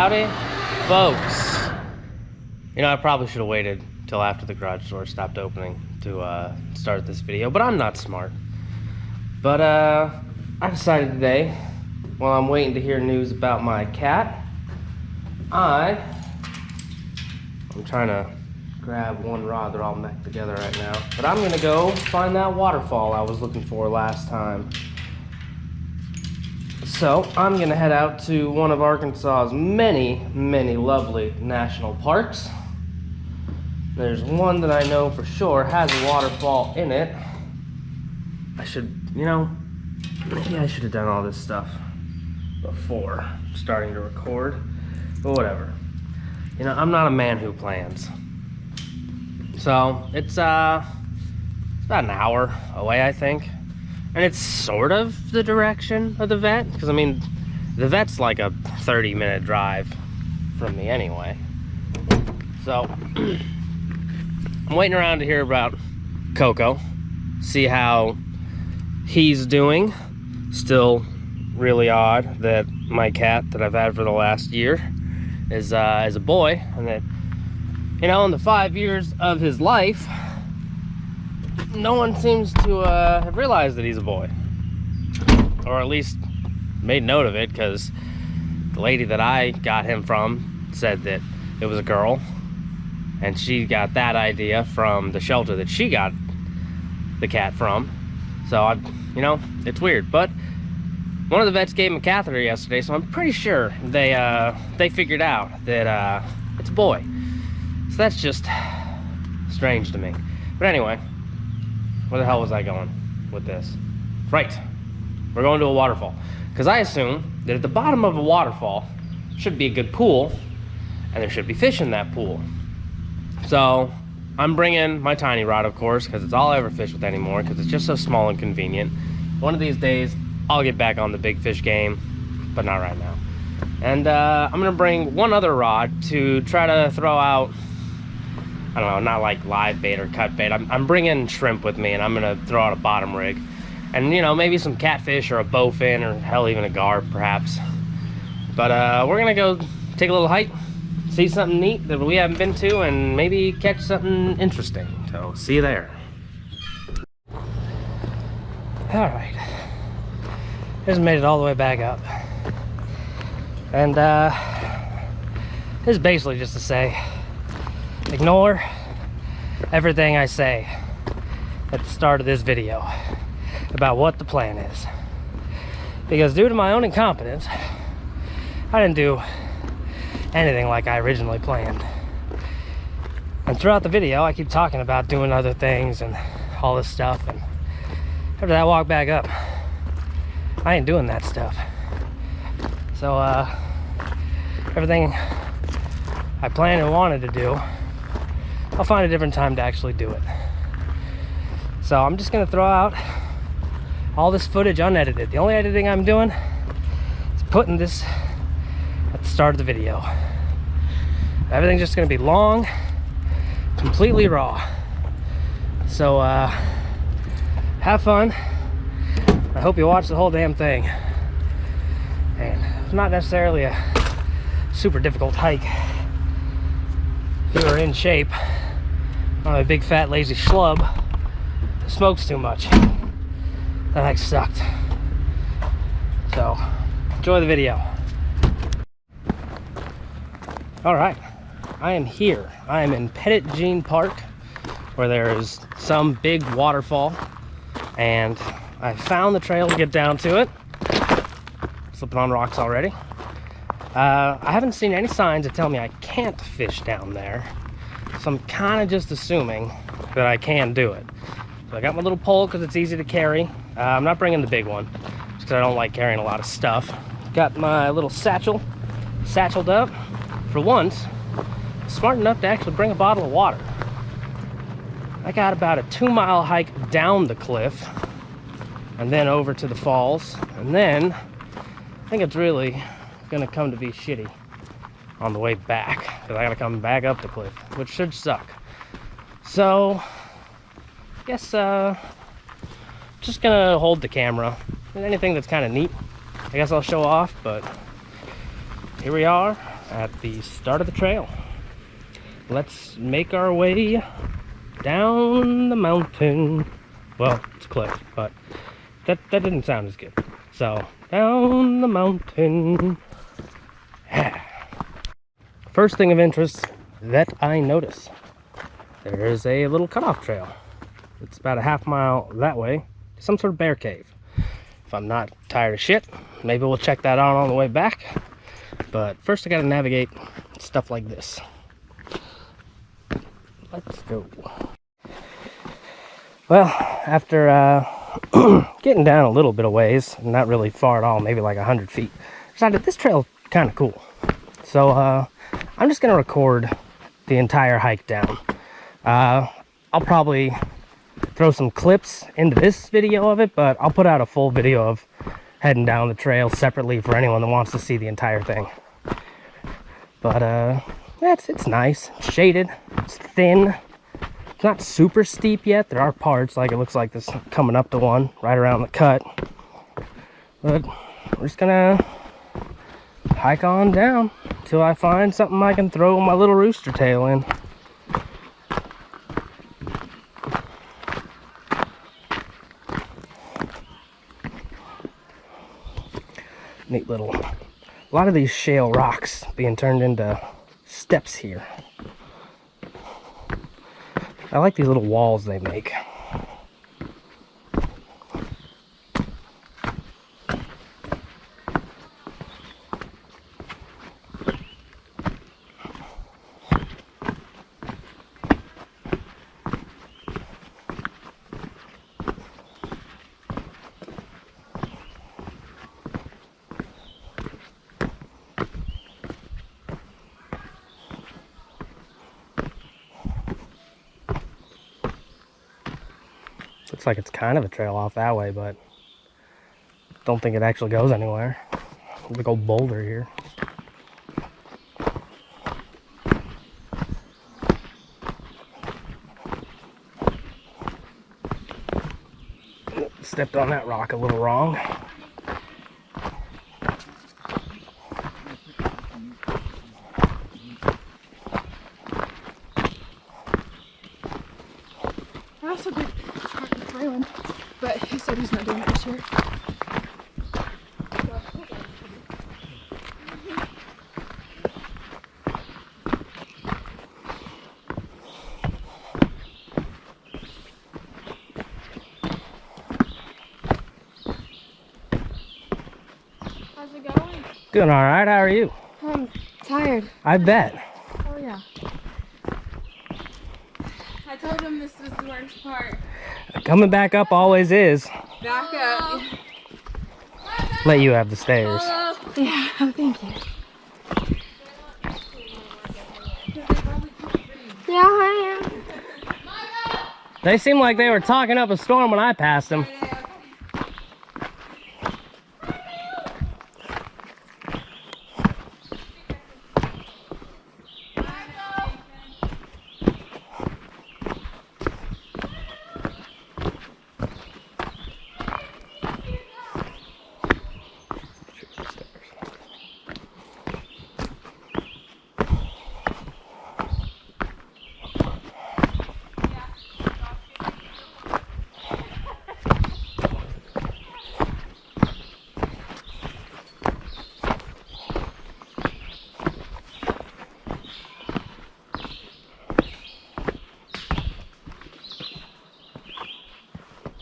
Howdy, folks. You know, I probably should have waited till after the garage door stopped opening to start this video, but I'm not smart. But I decided today, while I'm waiting to hear news about my cat, I'm trying to grab one rod. They're all mixed together right now, but I'm gonna go find that waterfall I was looking for last time. So I'm gonna head out to one of Arkansas's many lovely national parks. There's one that I know for sure has a waterfall in it. I should, maybe I should have done all this stuff before starting to record, but whatever. I'm not a man who plans. So it's about an hour away, I think. And it's sort of the direction of the vet, because I mean, the vet's like a 30-minute drive from me anyway. So I'm waiting around to hear about Coco, see how he's doing. Still really odd that my cat that I've had for the last year is a boy, and that, in the 5 years of his life, no one seems to have realized that he's a boy, or at least made note of it, because the lady that I got him from said that it was a girl, and she got that idea from the shelter that she got the cat from. So it's weird, but one of the vets gave him a catheter yesterday, so I'm pretty sure they figured out that it's a boy. So that's just strange to me. But anyway, where the hell was I going with this? Right, we're going to a waterfall, because I assume that at the bottom of a waterfall should be a good pool, and there should be fish in that pool. So I'm bringing my tiny rod, of course, because it's all I ever fish with anymore, because it's just so small and convenient. One of these days I'll get back on the big fish game, but not right now. And I'm gonna bring one other rod to try to throw out, I don't know, not like live bait or cut bait. I'm bringing shrimp with me, and I'm gonna throw out a bottom rig, and maybe some catfish or a bowfin, or hell, even a gar perhaps. But we're gonna go take a little hike, see something neat that we haven't been to, and maybe catch something interesting. So see you there. All right, just made it all the way back up, and this is basically just to say, ignore everything I say at the start of this video about what the plan is, because due to my own incompetence, I didn't do anything like I originally planned. And throughout the video I keep talking about doing other things and all this stuff, and after that walk back up, I ain't doing that stuff. So everything I planned and wanted to do, I'll find a different time to actually do it. So I'm just gonna throw out all this footage unedited. The only editing I'm doing is putting this at the start of the video. Everything's just gonna be long, completely raw. So have fun. I hope you watch the whole damn thing. And it's not necessarily a super difficult hike if you are in shape. I'm a big fat lazy schlub who smokes too much. That hike sucked. So enjoy the video. All right, I am here. I am in Petit Park, where there is some big waterfall, and I found the trail to get down to it. Slipping on rocks already. I haven't seen any signs that tell me I can't fish down there, so I'm kind of just assuming that I can do it. So I got my little pole because it's easy to carry. I'm not bringing the big one just because I don't like carrying a lot of stuff. Got my little satcheled up. For once, smart enough to actually bring a bottle of water. I got about a 2-mile hike down the cliff, and then over to the falls, and then I think it's really gonna come to be shitty on the way back, because I gotta come back up the cliff, which should suck. So I guess just gonna hold the camera, and anything that's kind of neat I guess I'll show off. But here we are at the start of the trail. Let's make our way down the mountain. Well, it's a cliff, but that didn't sound as good. So, down the mountain. First thing of interest that I notice, there is a little cutoff trail. It's about a half mile that way, some sort of bear cave. If I'm not tired of shit, maybe we'll check that out on the way back. But first I gotta navigate stuff like this. Let's go. Well, after getting down a little bit of ways, not really far at all, maybe like 100 feet, decided this trail is kind of cool. So I'm just gonna record the entire hike down. I'll probably throw some clips into this video of it, but I'll put out a full video of heading down the trail separately for anyone that wants to see the entire thing. But yeah, it's nice, it's shaded, it's thin. It's not super steep yet. There are parts, like it looks like this coming up to one right around the cut. But we're just gonna hike on down till I find something I can throw my little rooster tail in. Neat little, a lot of these shale rocks being turned into steps here. I like these little walls they make. Looks like it's kind of a trail off that way, but don't think it actually goes anywhere. Big old boulder here. Stepped on that rock a little wrong. I also did Highland, but he said he's not doing it this year. How's it going? Doing all right. How are you? I'm tired. I bet. Oh yeah. I told him this was the worst part. Coming back up always is. Back up. Let you have the stairs. Yeah, thank you. Yeah, I am. They seemed like they were talking up a storm when I passed them.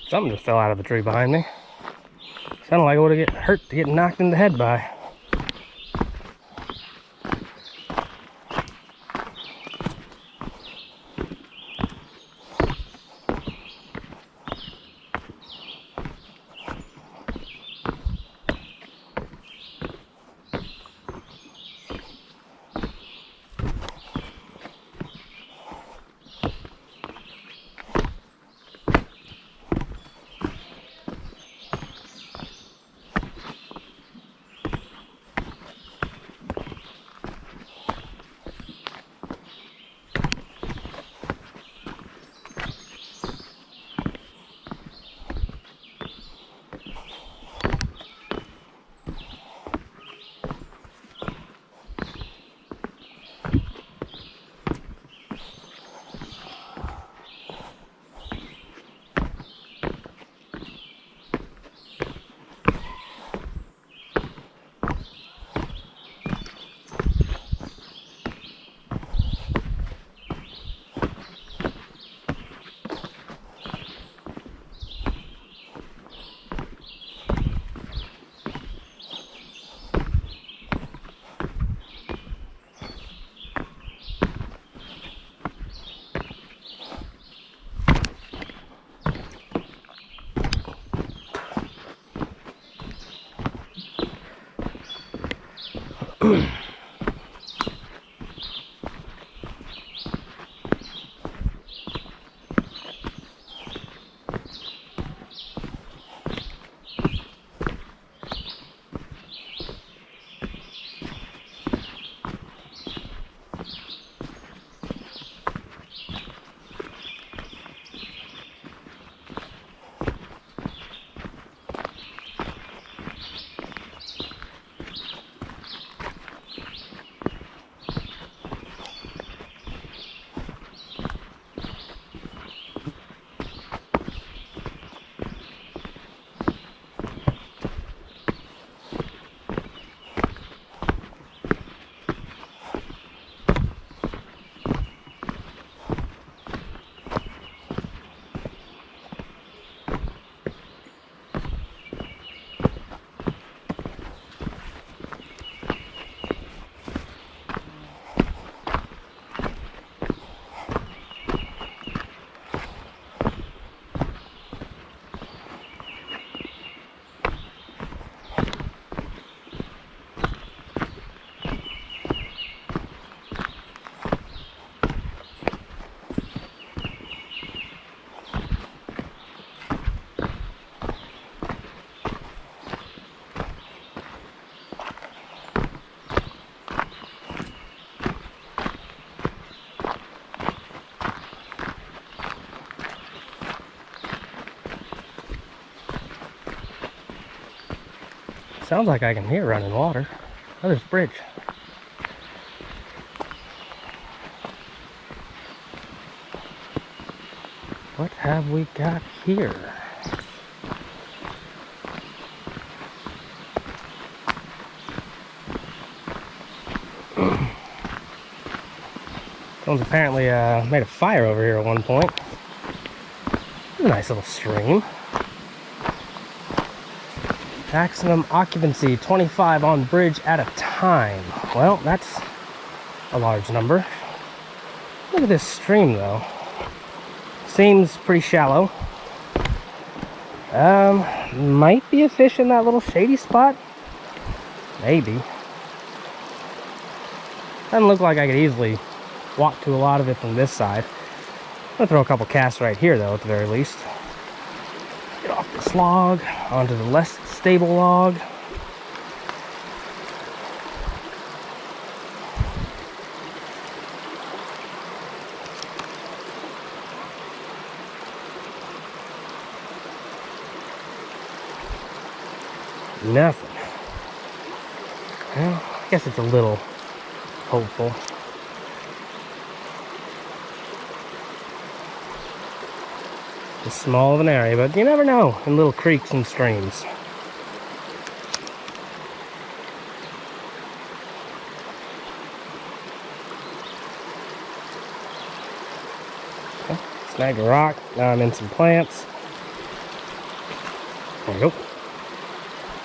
Something just fell out of the tree behind me. Sounded like I would have get hurt to get knocked in the head by. Sounds like I can hear running water. Oh, there's a bridge. What have we got here? Someone's apparently made a fire over here at one point. A nice little stream. Maximum occupancy 25 on bridge at a time. Well, that's a large number. Look at this stream though. Seems pretty shallow. Might be a fish in that little shady spot. Maybe. Doesn't look like I could easily walk to a lot of it from this side. I'm gonna throw a couple casts right here though, at the very least. Get off this log onto the less stable log. Nothing. Well, I guess it's a little hopeful. It's small of an area, but you never know in little creeks and streams. Okay, snagged a rock. Now I'm in some plants. There we go.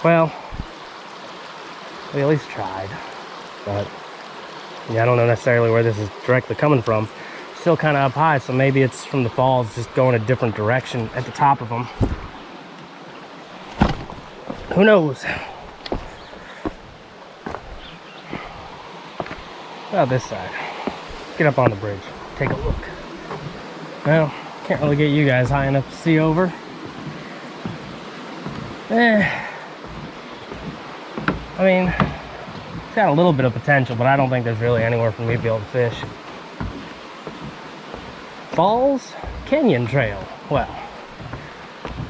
Well, we at least tried, but yeah, I don't know necessarily where this is directly coming from. Still kind of up high, so maybe it's from the falls just going a different direction at the top of them. Who knows? How about this side? Get up on the bridge, take a look. Well, can't really get you guys high enough to see over. I mean, it's got a little bit of potential, but I don't think there's really anywhere for me to be able to fish. Falls Canyon Trail. Well,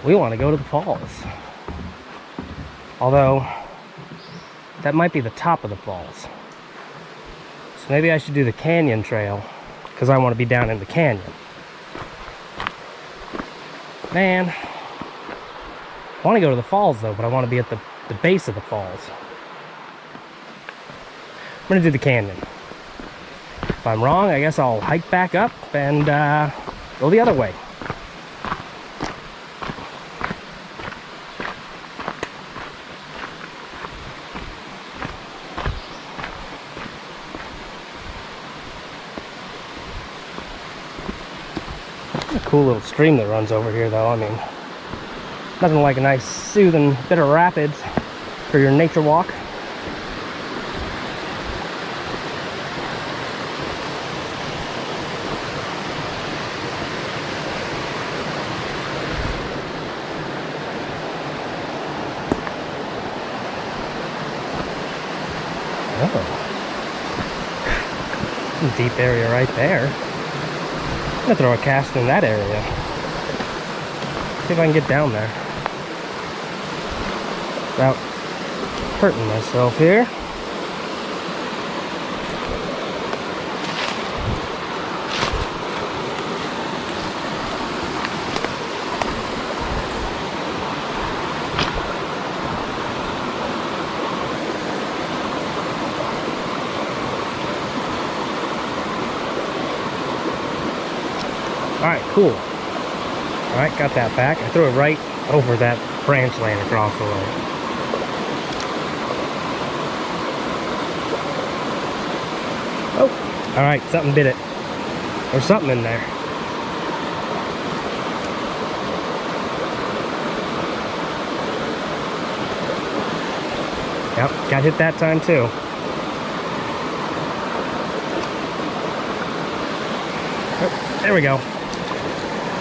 we want to go to the falls. Although, that might be the top of the falls. So maybe I should do the Canyon Trail, because I want to be down in the canyon. Man, I want to go to the falls though, but I want to be at the base of the falls. I'm going to do the canyon. If I'm wrong, I guess I'll hike back up and go the other way. It's a cool little stream that runs over here though. I mean, nothing like a nice soothing bit of rapids for your nature walk. Oh. Some deep area right there. I'm gonna throw a cast in that area. See if I can get down there without hurting myself here. Alright, cool. Alright, got that back. I threw it right over that branch laying across the road. Oh, alright, something bit it. There's something in there. Yep, got hit that time too. Oh, there we go.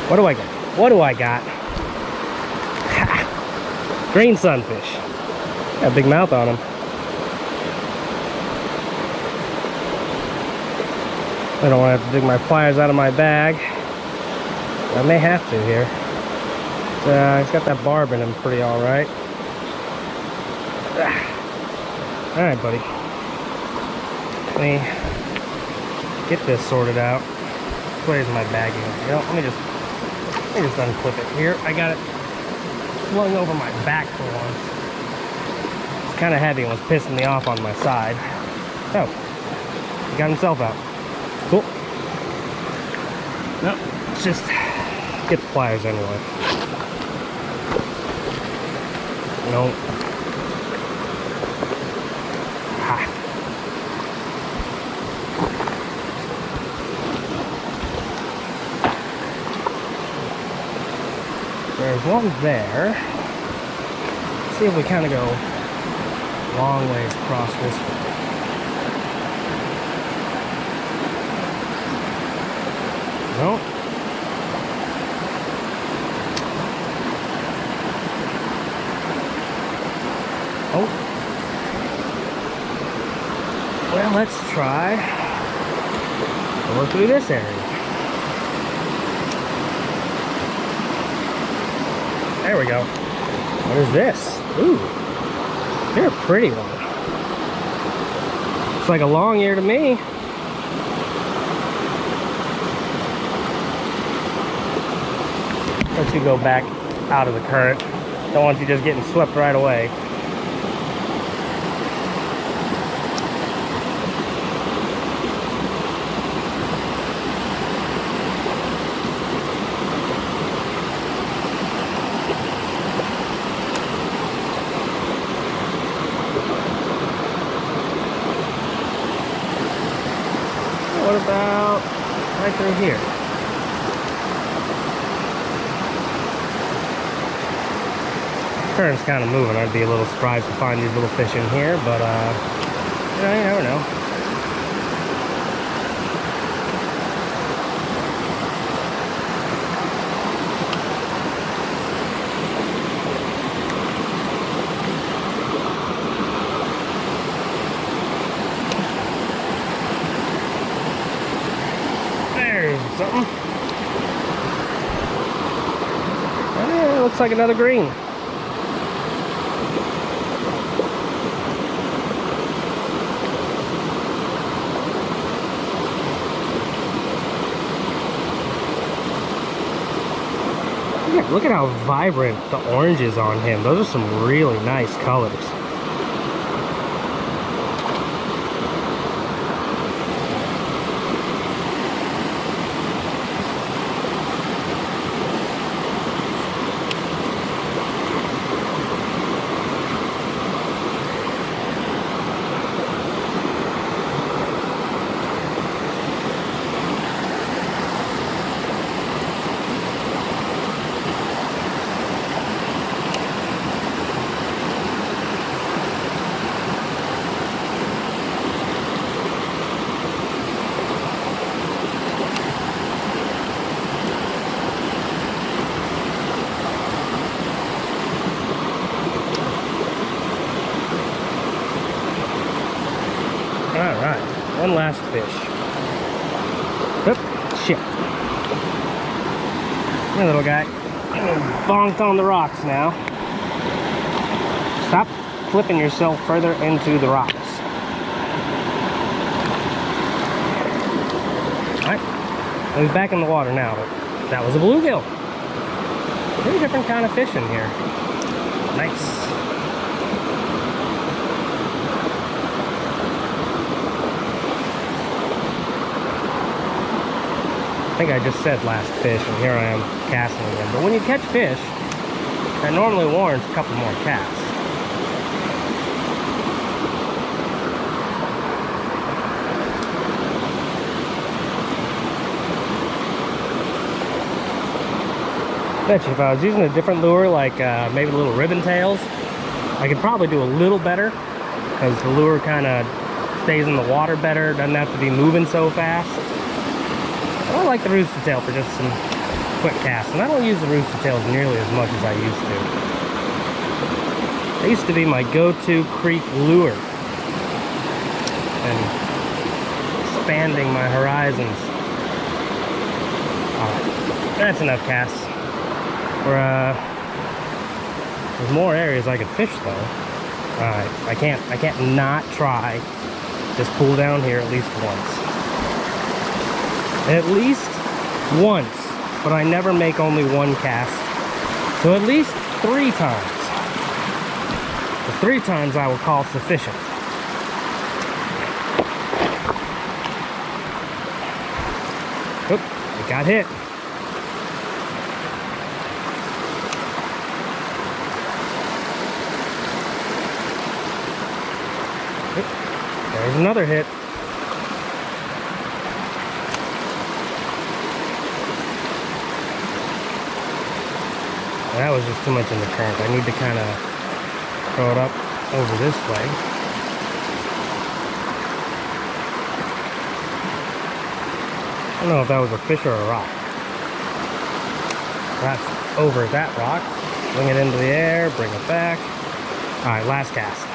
What do I got? What do I got? Ha! Green sunfish. Got a big mouth on him. I don't want to have to dig my pliers out of my bag. I may have to here. He's got that barb in him pretty alright. Alright, buddy. Let me get this sorted out. Where's my bag? You know, let me just unclip it here. I got it flung over my back for once. It's kind of heavy and was pissing me off on my side. Oh, he got himself out. Cool. No, let's just get the pliers anyway. No. Ha. There's one there. Let's see if we kind of go long ways across this one. No. Oh. Well, let's try to work through this area. There we go. What is this? Ooh, you're a pretty one. It's like a long ear to me. Let you go back out of the current. Don't want you just getting swept right away. What about right through here? Current's kind of moving. I'd be a little surprised to find these little fish in here, but you know, you never know. There's something. Oh, looks like another green. Look at how vibrant the orange is on him. Those are some really nice colors. Alright, one last fish. Oop, shit. Here, little guy. Bonked on the rocks now. Stop flipping yourself further into the rocks. Alright, he's back in the water now, but that was a bluegill. Pretty different kind of fish in here. Nice. I think I just said last fish, and here I am casting again. But when you catch fish, that normally warrants a couple more casts. Bet you if I was using a different lure, like maybe the little ribbon tails, I could probably do a little better, because the lure kind of stays in the water better, doesn't have to be moving so fast. I like the rooster tail for just some quick casts, and I don't use the rooster tails nearly as much as I used to. They used to be my go-to creek lure, and expanding my horizons. That's enough casts. There's more areas I could fish though. Alright, I can't not try this pull down here at least once. At least once, but I never make only one cast. So at least 3 times. The 3 times I will call sufficient. Oop, it got hit. Oop, there's another hit. That was just too much in the current. I need to kind of throw it up over this way. I don't know if that was a fish or a rock. Perhaps over that rock. Bring it into the air, bring it back. Alright, last cast.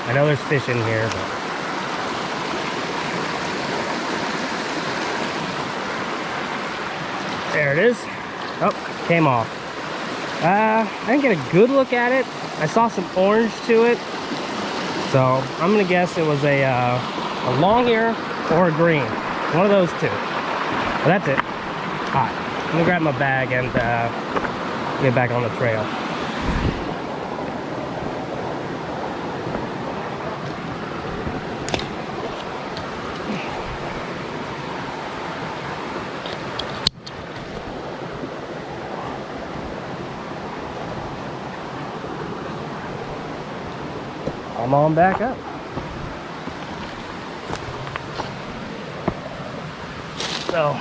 I know there's fish in here, but... there it is. Oh, came off. I didn't get a good look at it. I saw some orange to it, so I'm gonna guess it was a long ear or a green, one of those two. But that's it. All right, I'm gonna grab my bag and get back on the trail. I'm on back up. So,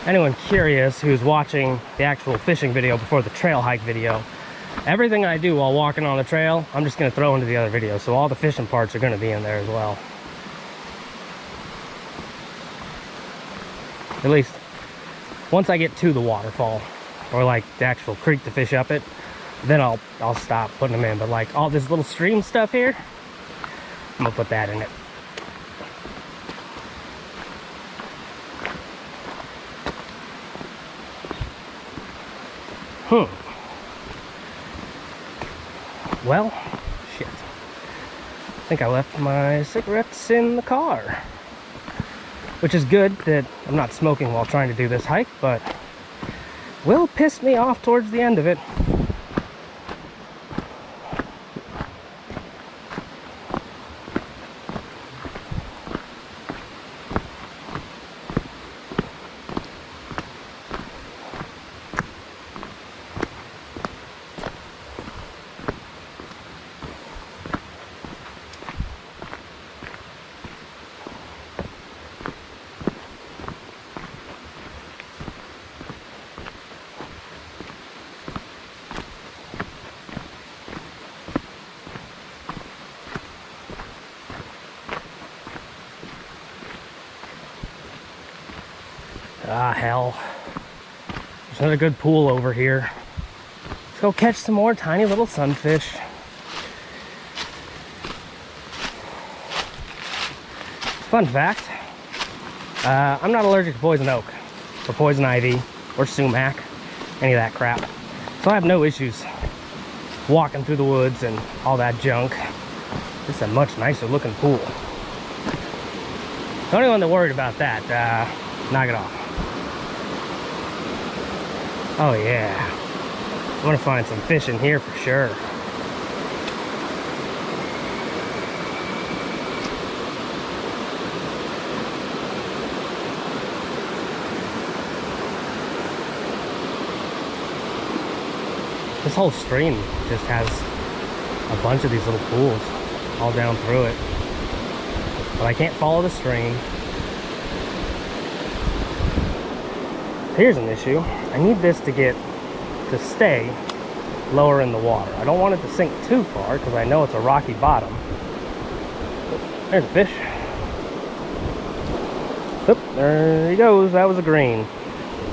anyone curious who's watching the actual fishing video before the trail hike video, everything I do while walking on the trail, I'm just going to throw into the other video. So all the fishing parts are going to be in there as well. At least once I get to the waterfall, or like the actual creek to fish up it, then I'll stop putting them in. But like all this little stream stuff here, I'm gonna put that in it. Well, shit. I think I left my cigarettes in the car. Which is good that I'm not smoking while trying to do this hike, but will piss me off towards the end of it. Ah, hell. There's another good pool over here. go catch some more tiny little sunfish. Fun fact, I'm not allergic to poison oak or poison ivy or sumac, any of that crap. So I have no issues walking through the woods and all that junk. This is a much nicer looking pool. The only one that worried about that, knock it off. Oh yeah, I'm gonna find some fish in here for sure. This whole stream just has a bunch of these little pools all down through it. But I can't follow the stream. Here's an issue. I need this to stay lower in the water. I don't want it to sink too far because I know it's a rocky bottom. There's a fish. Oop, there he goes. That was a green.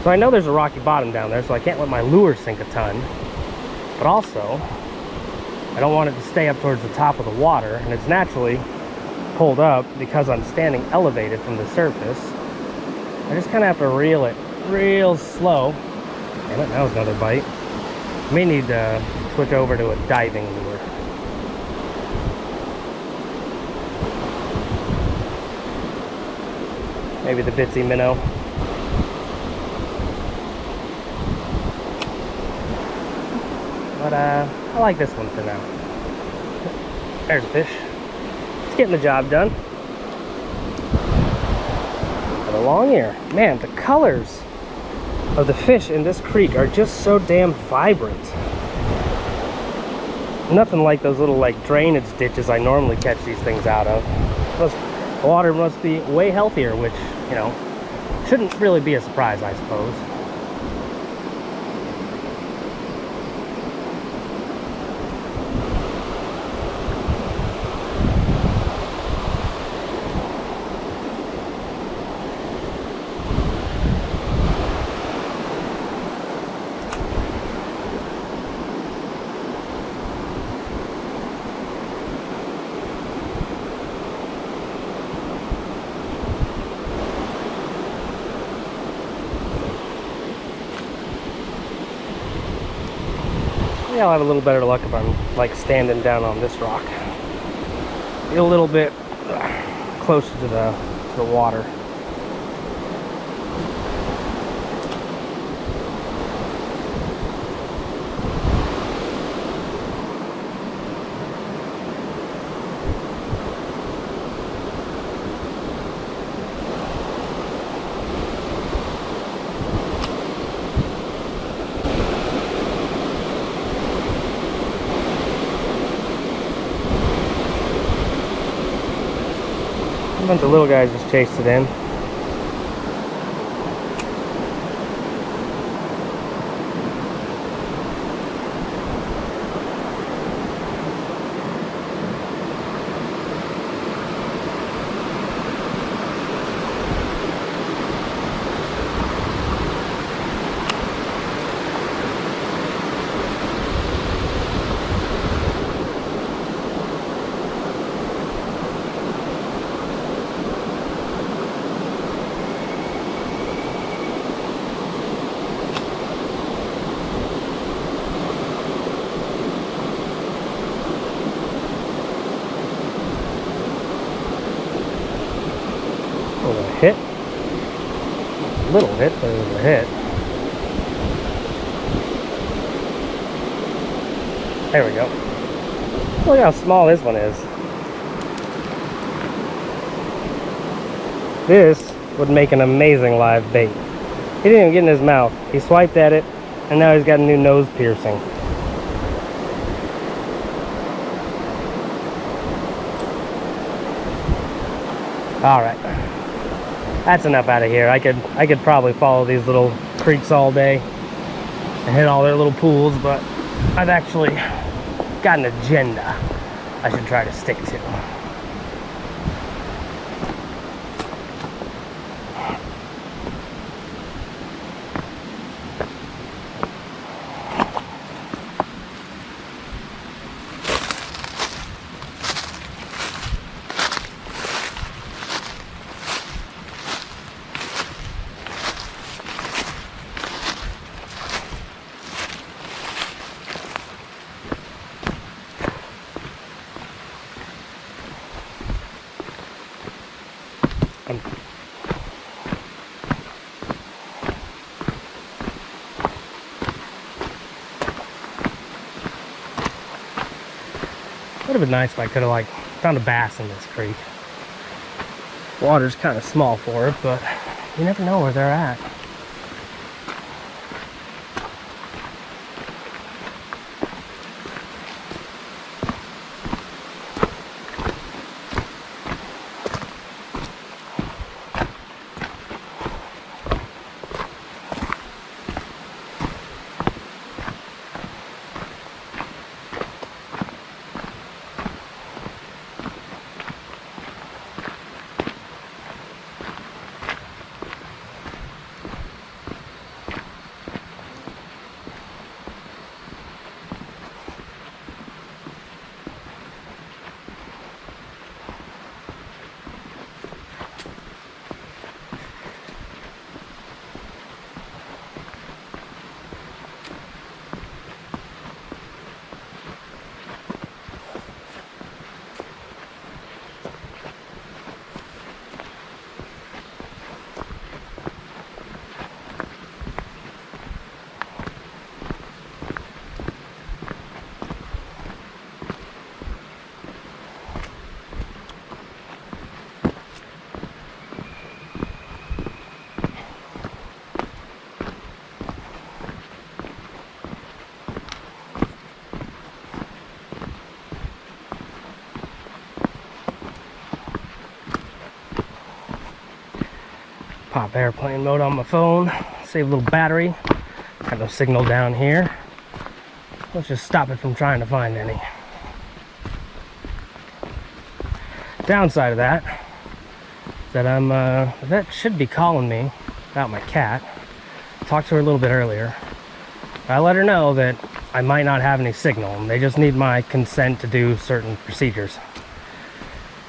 So I know there's a rocky bottom down there, so I can't let my lure sink a ton. But also, I don't want it to stay up towards the top of the water, and it's naturally pulled up because I'm standing elevated from the surface. I just kind of have to reel it real slow. Damn it, that was another bite. May need to switch over to a diving lure. Maybe the Petit minnow. But I like this one for now. There's a fish. It's getting the job done. Got a long ear. Man, the colors of the fish in this creek are just so damn vibrant. Nothing like those little drainage ditches I normally catch these things out of. Plus, the water must be way healthier, which, you know, shouldn't really be a surprise, I suppose. I'll have a little better luck if I'm standing down on this rock. Get a little bit closer to the water. A bunch of little guys just chased it in. Hit. Little hit, but it was a hit. There we go. Look how small this one is. This would make an amazing live bait. He didn't even get in his mouth. He swiped at it, and now he's got a new nose piercing. All right. That's enough out of here. I could probably follow these little creeks all day and hit all their little pools, but I've actually got an agenda I should try to stick to. Would have been nice if I could have like found a bass in this creek. Water's kind of small for it, but you never know where they're at. Pop airplane mode on my phone, save a little battery. Got no signal down here. Let's just stop it from trying to find any. Downside of that is that that should be calling me about my cat. Talked to her a little bit earlier. I let her know that I might not have any signal and they just need my consent to do certain procedures.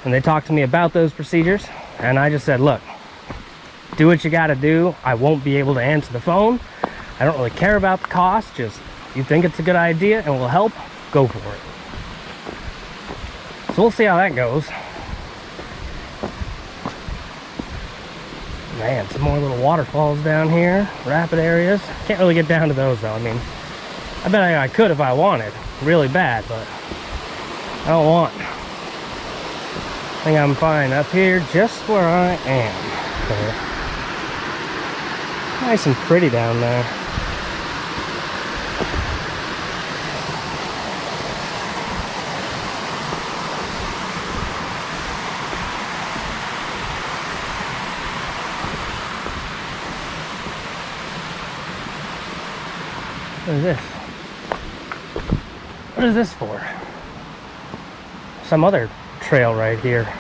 And they talked to me about those procedures and I just said, look, do what you gotta do. I won't be able to answer the phone. I don't really care about the cost. Just, you think it's a good idea and will help, go for it. So we'll see how that goes. Man, some more little waterfalls down here. Rapid areas. Can't really get down to those though. I mean, I bet I could if I wanted. Really bad, but I don't want. I think I'm fine up here just where I am. Okay. Nice and pretty down there. What is this? What is this for? Some other trail right here.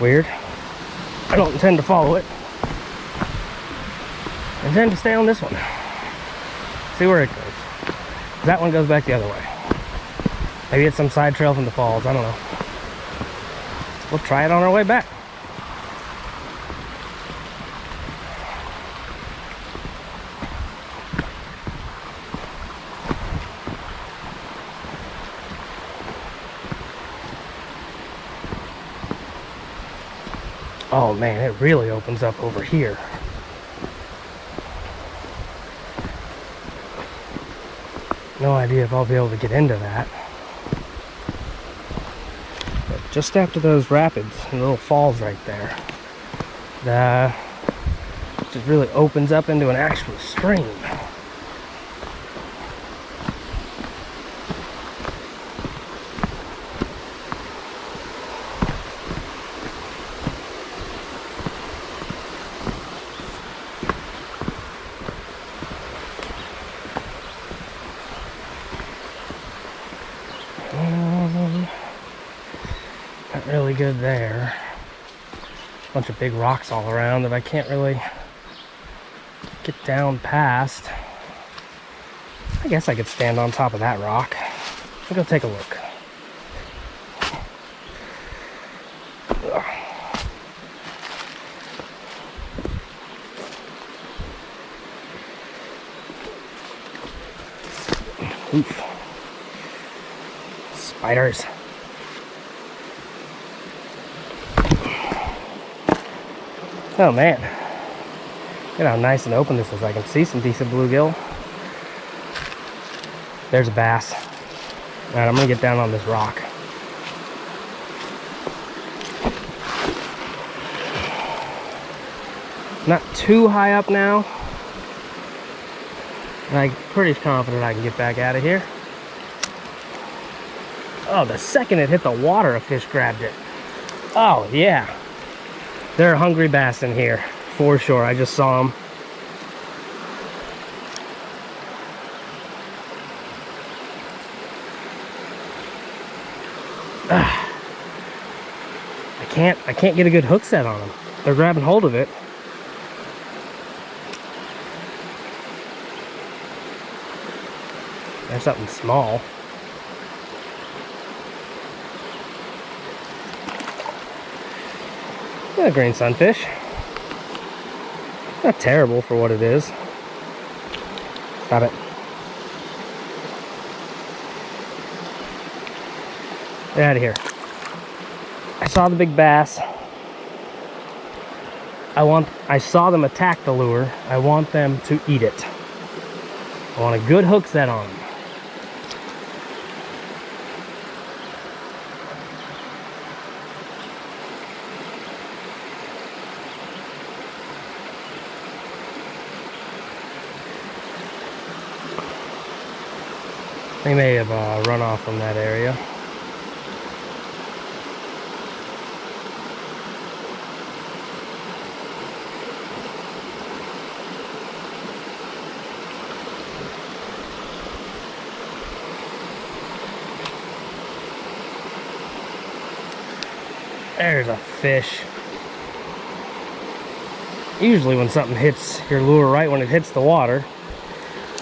Weird. I don't intend to follow it. I intend to stay on this one. See where it goes. That one goes back the other way. Maybe it's some side trail from the falls. I don't know. We'll try it on our way back. Oh man, it really opens up over here. No idea if I'll be able to get into that. But just after those rapids and little falls right there, it just really opens up into an actual stream. Not really good there. Bunch of big rocks all around that I can't really get down past. I guess I could stand on top of that rock. Let's go take a look. Oof. Spiders. Oh man, look at how nice and open this is. I can see some decent bluegill. There's a bass. All right, I'm gonna get down on this rock. Not too high up now. I'm pretty confident I can get back out of here. Oh, the second it hit the water, a fish grabbed it. Oh, yeah. There are hungry bass in here, for sure. I just saw them. I can't get a good hook set on them. They're grabbing hold of it. There's something small. A green sunfish. Not terrible for what it is. Stop it. Get out of here. I saw the big bass. I saw them attack the lure. I want them to eat it. I want a good hook set on them. They may have run off from that area. There's a fish. Usually when something hits your lure right when it hits the water,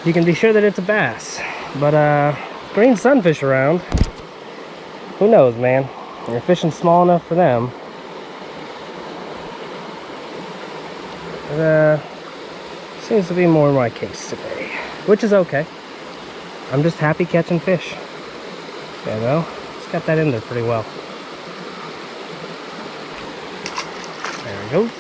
you can be sure that it's a bass. But green sunfish around, who knows, man? You're fishing small enough for them. But seems to be more my case today, which is okay. I'm just happy catching fish. You know, just got that in there pretty well. There it goes.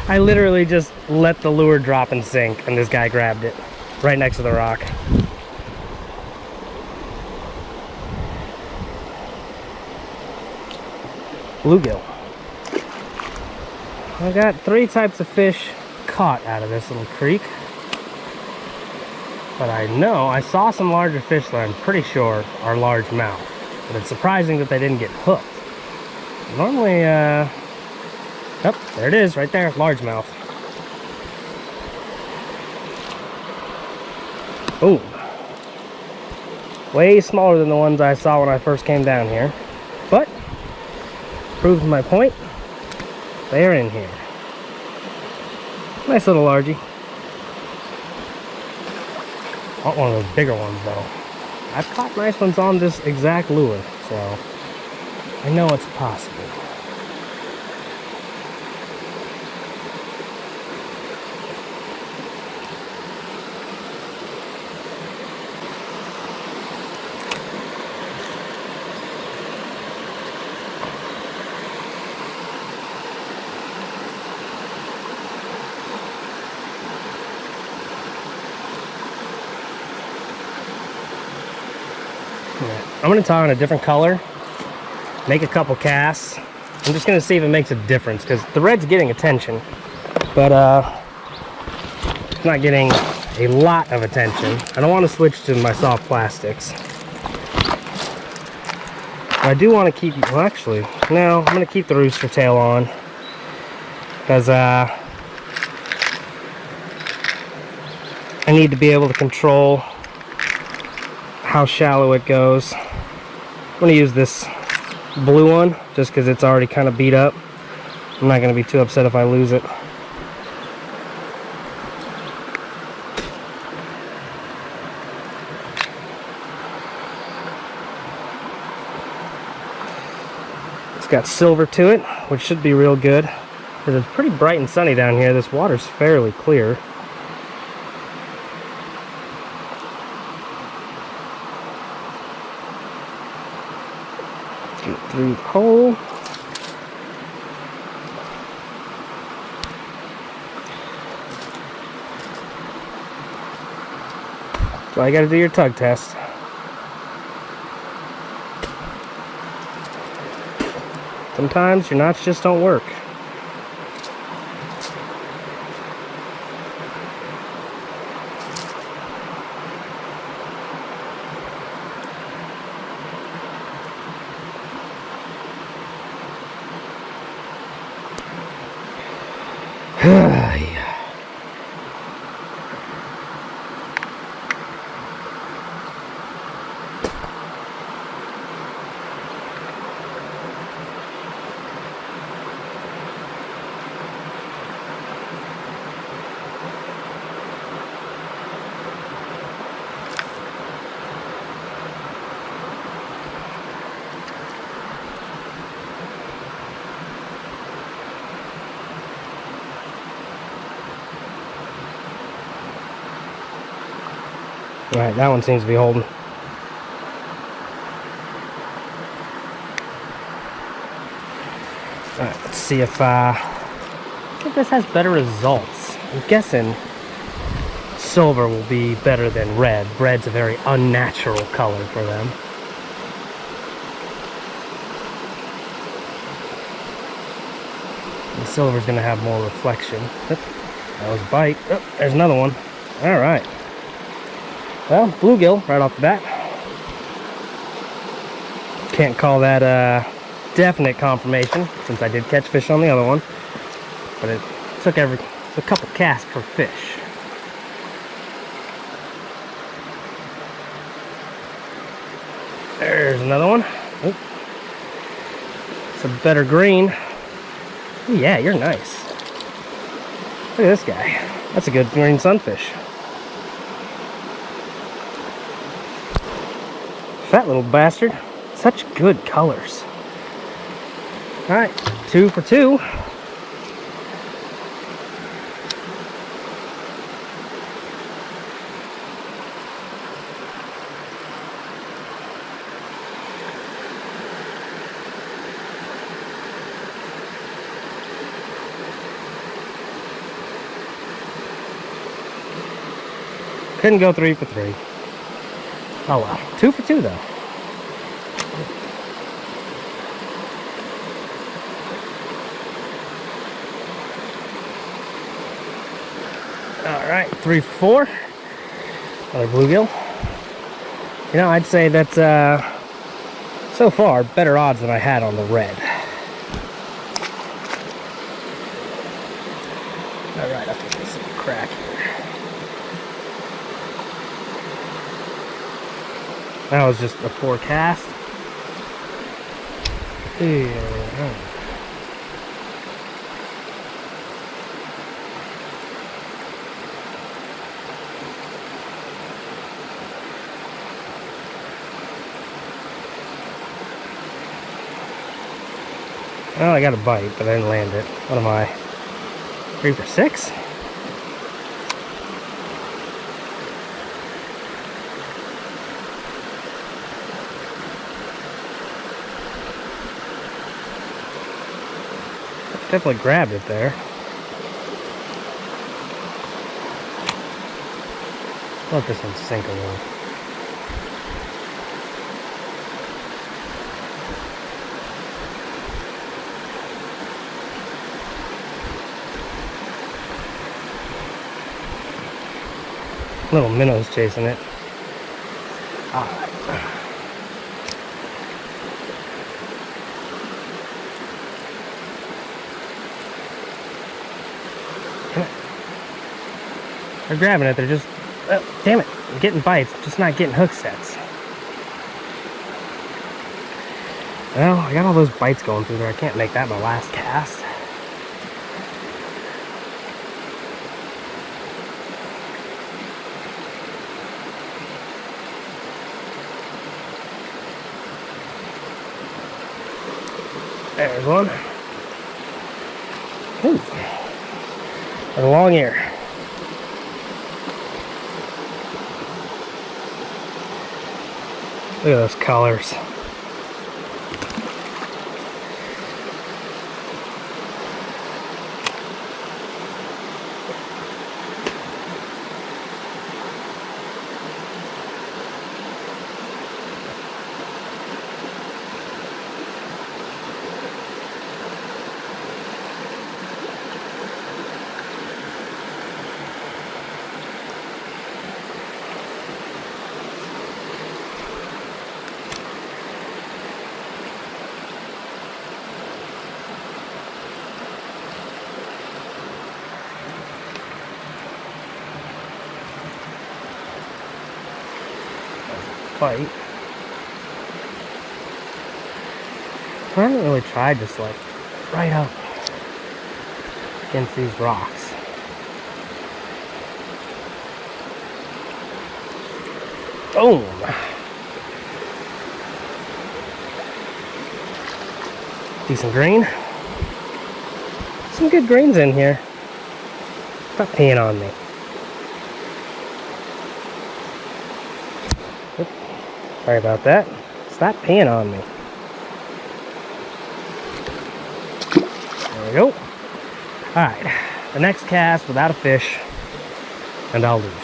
I literally just let the lure drop and sink, and this guy grabbed it right next to the rock. Bluegill. I got 3 types of fish caught out of this little creek. But I saw some larger fish that I'm pretty sure are largemouth. But it's surprising that they didn't get hooked. Normally, oh, there it is, right there, largemouth. Boom. Way smaller than the ones I saw when I first came down here. But, proves my point, they're in here. Nice little largie. I want one of those bigger ones though. I've caught nice ones on this exact lure, so I know it's possible. I'm going to tie on a different color, make a couple casts. I'm just going to see if it makes a difference, because the red's getting attention, but it's not getting a lot of attention. I don't want to switch to my soft plastics. I do want to keep, well actually, no, I'm going to keep the rooster tail on. Because I need to be able to control how shallow it goes. I'm going to use this blue one just because it's already kind of beat up. I'm not going to be too upset if I lose it. It's got silver to it, which should be real good because it's pretty bright and sunny down here. This water's fairly clear. Get through the hole. So I got to do your tug test. Sometimes your knots just don't work. Yeah. Alright, that one seems to be holding. Alright, let's see if this has better results. I'm guessing silver will be better than red. Red's a very unnatural color for them. The silver's going to have more reflection. Oop, that was a bite. Oh, there's another one. Alright. Well, bluegill right off the bat. Can't call that definite confirmation since I did catch fish on the other one. But it took a couple casts per fish. There's another one. Oop. It's a better green. Ooh, yeah, you're nice. Look at this guy. That's a good green sunfish. Fat little bastard. Such good colors. Alright, 2 for 2. Couldn't go 3 for 3. Oh well, 2 for 2 though. Alright, 3 for 4. Another bluegill. You know, I'd say that's so far better odds than I had on the red. Alright, I think there's some crack here. That was just a poor cast. Yeah. Well, I got a bite, but I didn't land it. What am I? 3 for 6? Definitely grabbed it there. Let this one sink a little. Little minnow's chasing it. Alright. They're grabbing it, they're just, oh, damn it, I'm getting bites, just not getting hook sets. Well, I got all those bites going through there, I can't make that my last cast. There's one. Ooh, a long ear. Look at those colors. Fight. I haven't really tried just like right up against these rocks. Boom! Decent green. Some good greens in here. Stop peeing on me. Sorry about that. Stop peeing on me. There we go. Alright, the next cast without a fish, and I'll leave.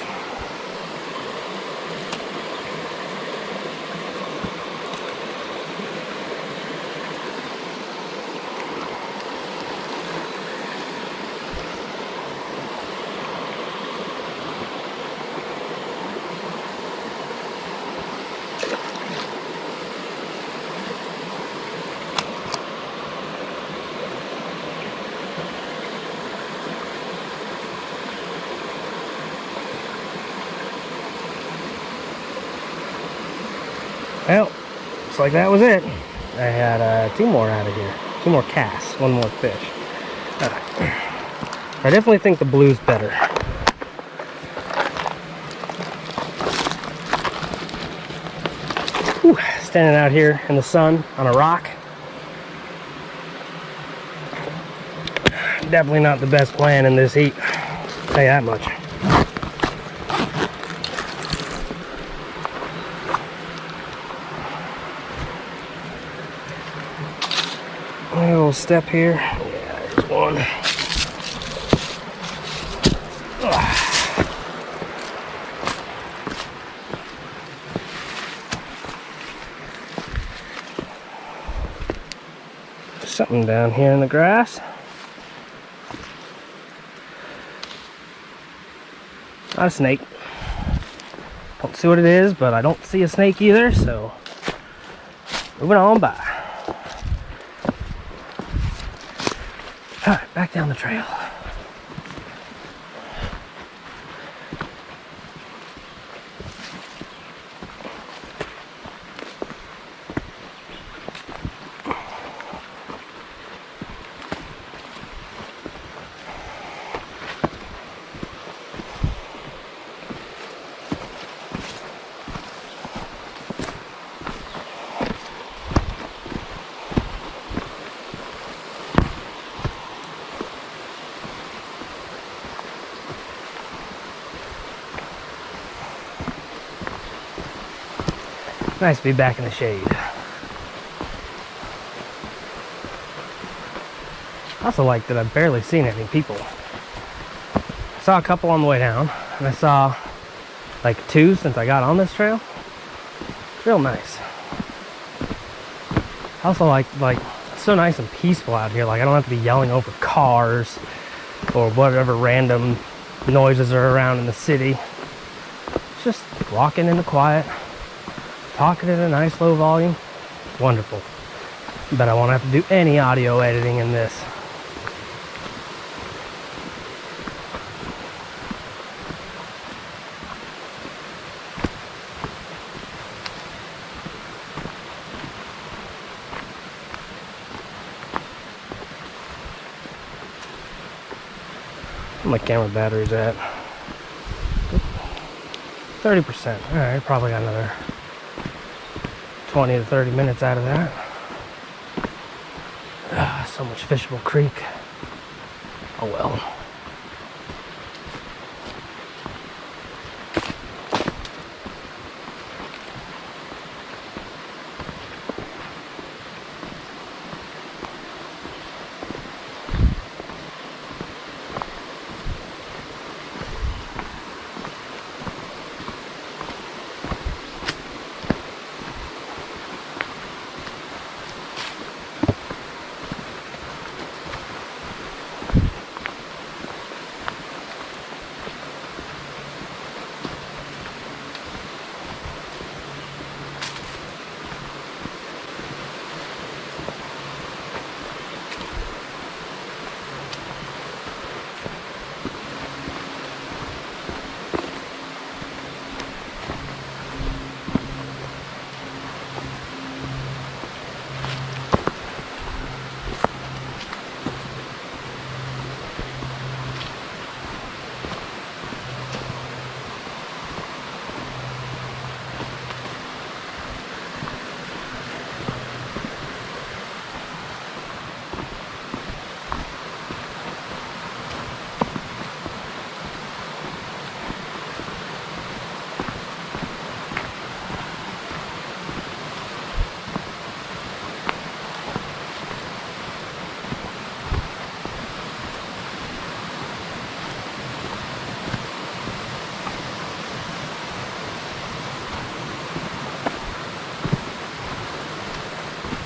Well, looks like that was it. I had 2 more out of here. 2 more casts, 1 more fish. I definitely think the blue's better. Whew, standing out here in the sun on a rock. Definitely not the best plan in this heat. I'll tell you that much. A little step here. Yeah, there's one. There's something down here in the grass. Not a snake. Don't see what it is, but I don't see a snake either, so moving on by. Alright, back down the trail. Nice to be back in the shade. I also like that I've barely seen any people. I saw a couple on the way down, and I saw like 2 since I got on this trail. It's real nice. I also like it's so nice and peaceful out here. Like I don't have to be yelling over cars or whatever random noises are around in the city. just walking in the quiet, talking at a nice low volume. It's wonderful. But I won't have to do any audio editing in this. My camera battery's at 30%. All right, probably got another 20 to 30 minutes out of that. So much Fishable Creek. Oh well.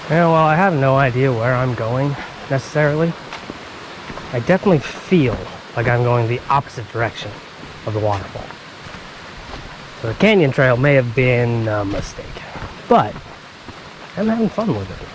Yeah, well, I have no idea where I'm going necessarily. I definitely feel like I'm going the opposite direction of the waterfall. So the canyon trail may have been a mistake, but I'm having fun with it.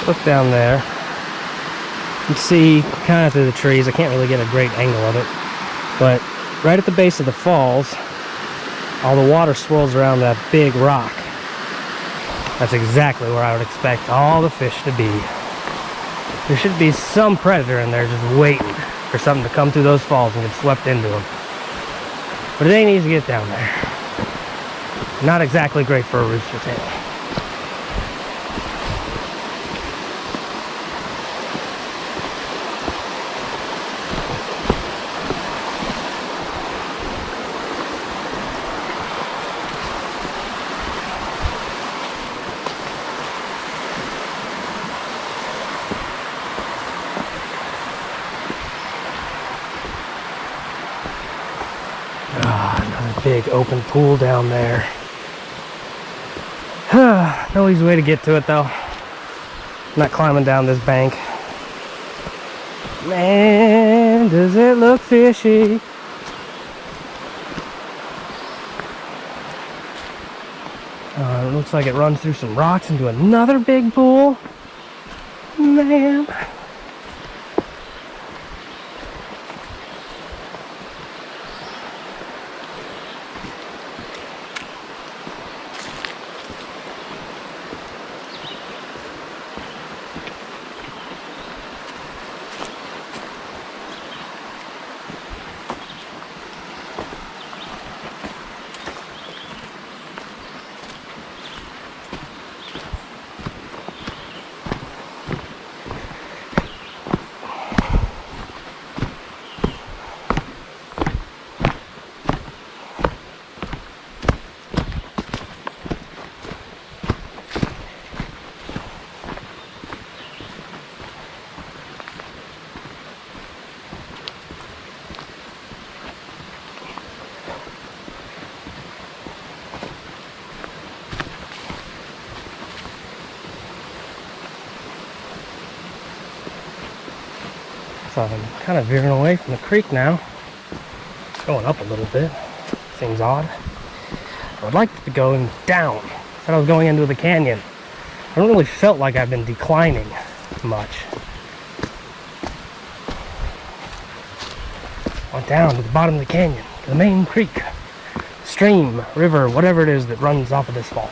Look down there. You can see kind of through the trees. I can't really get a great angle of it, but right at the base of the falls, all the water swirls around that big rock. That's exactly where I would expect all the fish to be. There should be some predator in there just waiting for something to come through those falls and get swept into them. But it ain't easy to get down there. Not exactly great for a rooster tail. Another big open pool down there. No easy way to get to it though. I'm not climbing down this bank. Man, does it look fishy. It looks like it runs through some rocks into another big pool. Man. So I'm kind of veering away from the creek now. Going up a little bit. Seems odd. I would like to be going down. Said I was going into the canyon. I don't really felt like I've been declining much. Went down to the bottom of the canyon, to the main creek, stream, river, whatever it is that runs off of this fall.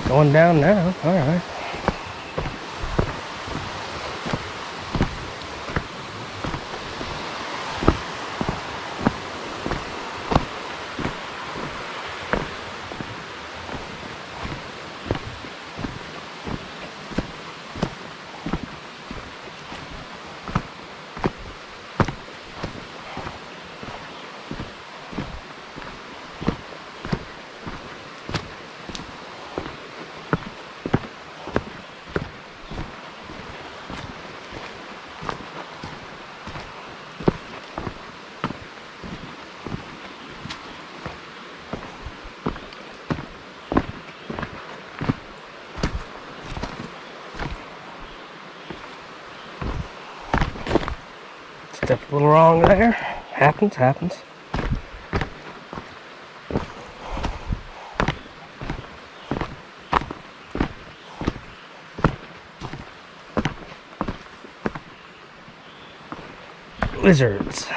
Going down now, alright. Stepped a little wrong there. Happens. Lizards.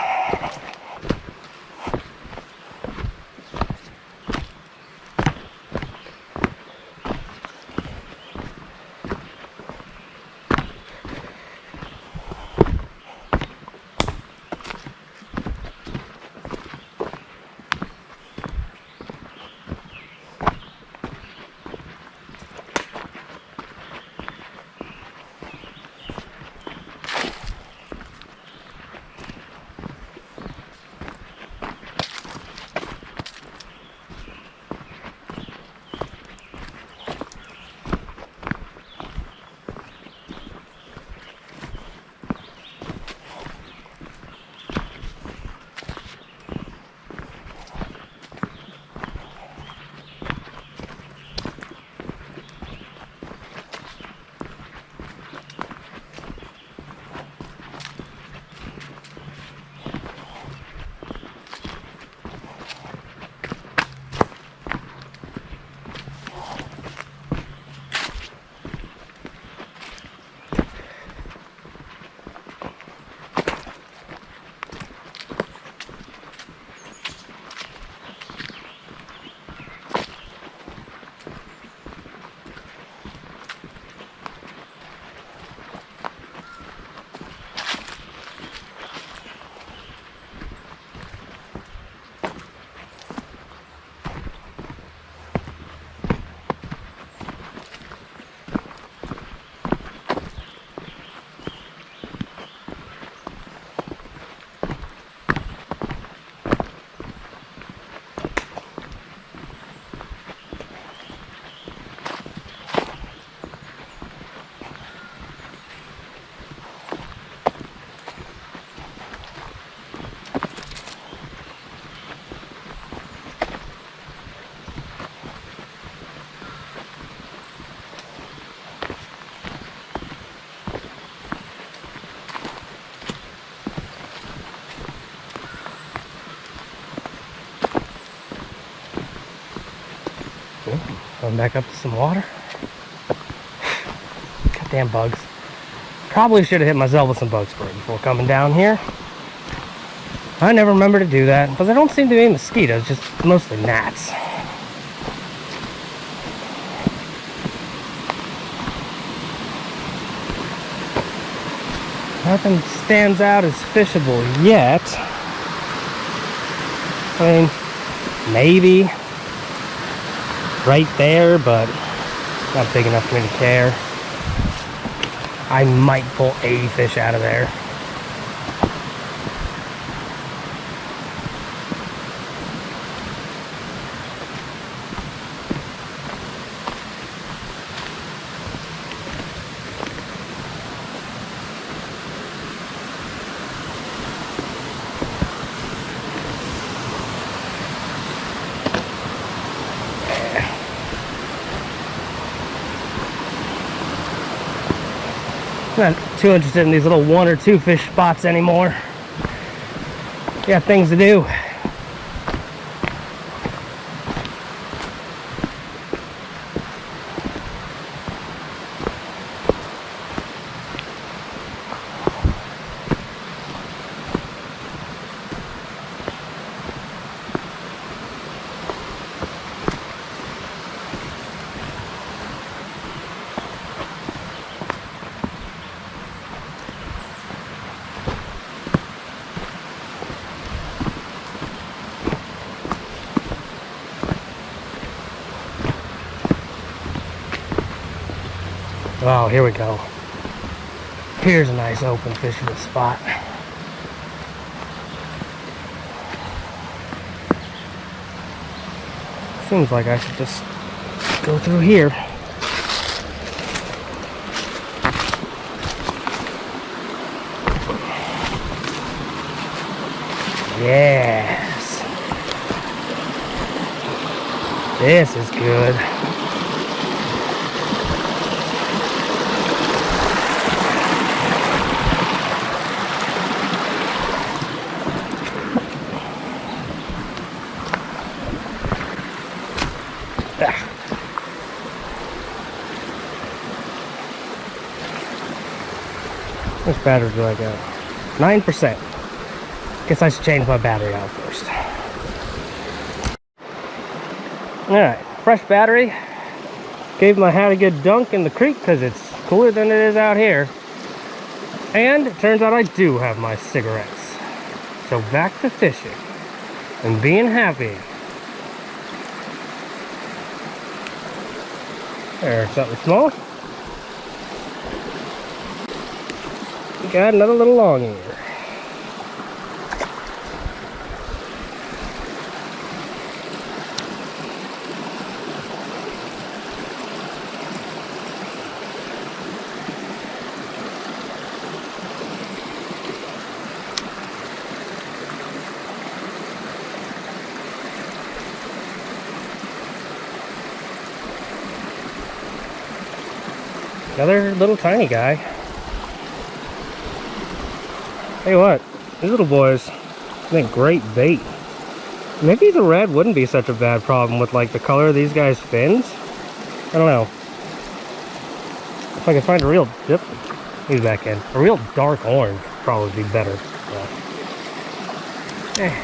Going back up to some water. Goddamn bugs. Probably should have hit myself with some bug spray before coming down here. I never remember to do that, but there don't seem to be any mosquitoes, just mostly gnats. Nothing stands out as fishable yet. I mean, maybe right there, but not big enough for me to care. I might pull a fish out of there. Not too interested in these little 1 or 2 fish spots anymore. Got things to do. Oh, here we go. Here's a nice open fishable spot. Seems like I should just go through here. Yes. This is good. Which battery do I got? 9%. Guess I should change my battery out first. Alright, fresh battery. Gave my hat a good dunk in the creek because it's cooler than it is out here. And it turns out I do have my cigarettes. So back to fishing and being happy. There's something small. Got another little long ear. Another little tiny guy. Hey, what? These little boys make great bait. Maybe the red wouldn't be such a bad problem with like the color of these guys' fins. I don't know. If I could find a real dip, he's back in. A real dark orange would probably be better. Yeah.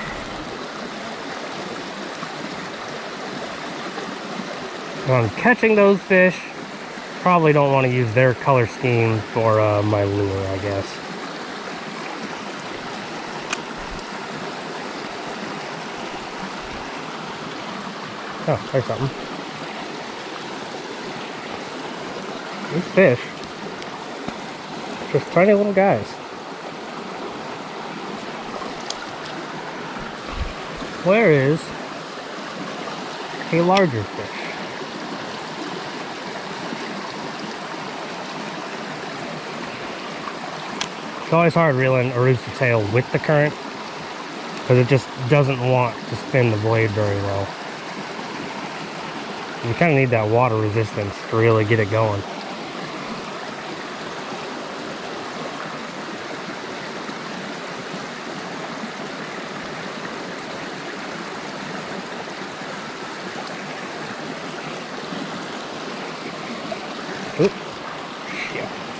When I'm catching those fish, probably don't want to use their color scheme for my lure, I guess. Oh, there's something. These fish, just tiny little guys. Where is a larger fish? It's always hard reeling a rooster tail with the current because it just doesn't want to spin the blade very well. You kind of need that water resistance to really get it going.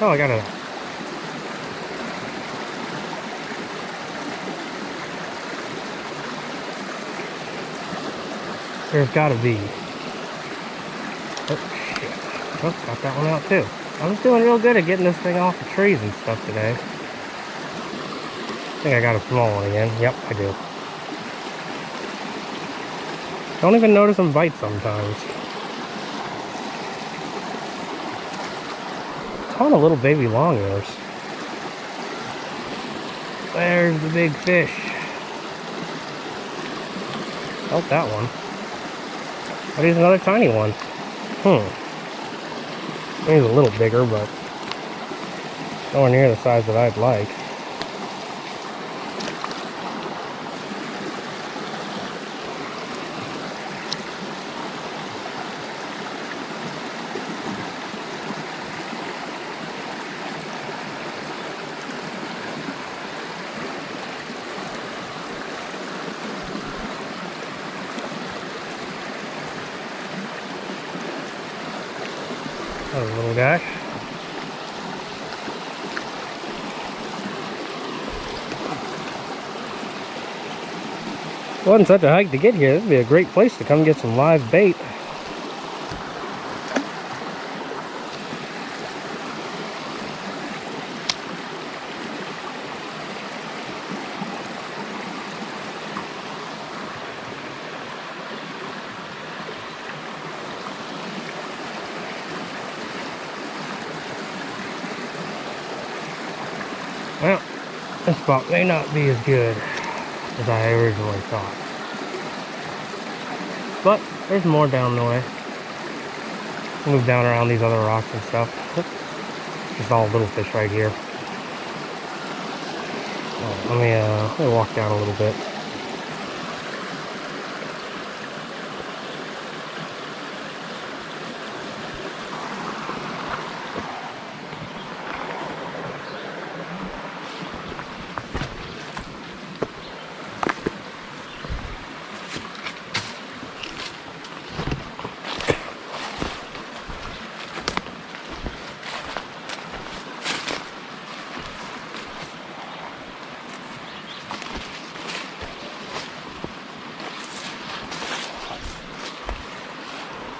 Oh, I got it out. There's gotta be. Oh, shit. Oh, got that one out too. I was doing real good at getting this thing off the trees and stuff today. I think I got a small one again. Yep, I do. Don't even notice them bite sometimes. Ton of little baby long ears. There's the big fish. Oh, that one. But here's another tiny one. He's a little bigger, but nowhere near the size that I'd like. Another little guy. Wasn't such a hike to get here. This would be a great place to come get some live bait. Well, this spot may not be as good as I originally thought. But there's more down the way. Move down around these other rocks and stuff. Just all little fish right here. Let me walk down a little bit.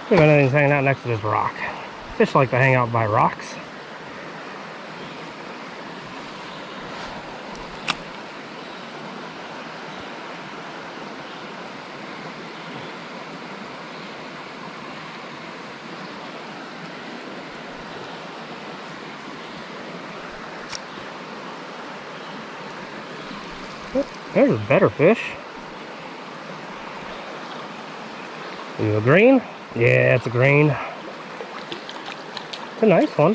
See if anything's hanging out next to this rock. Fish like to hang out by rocks. Oh, there's a better fish. Is it a green? Yeah, it's a green. It's a nice one.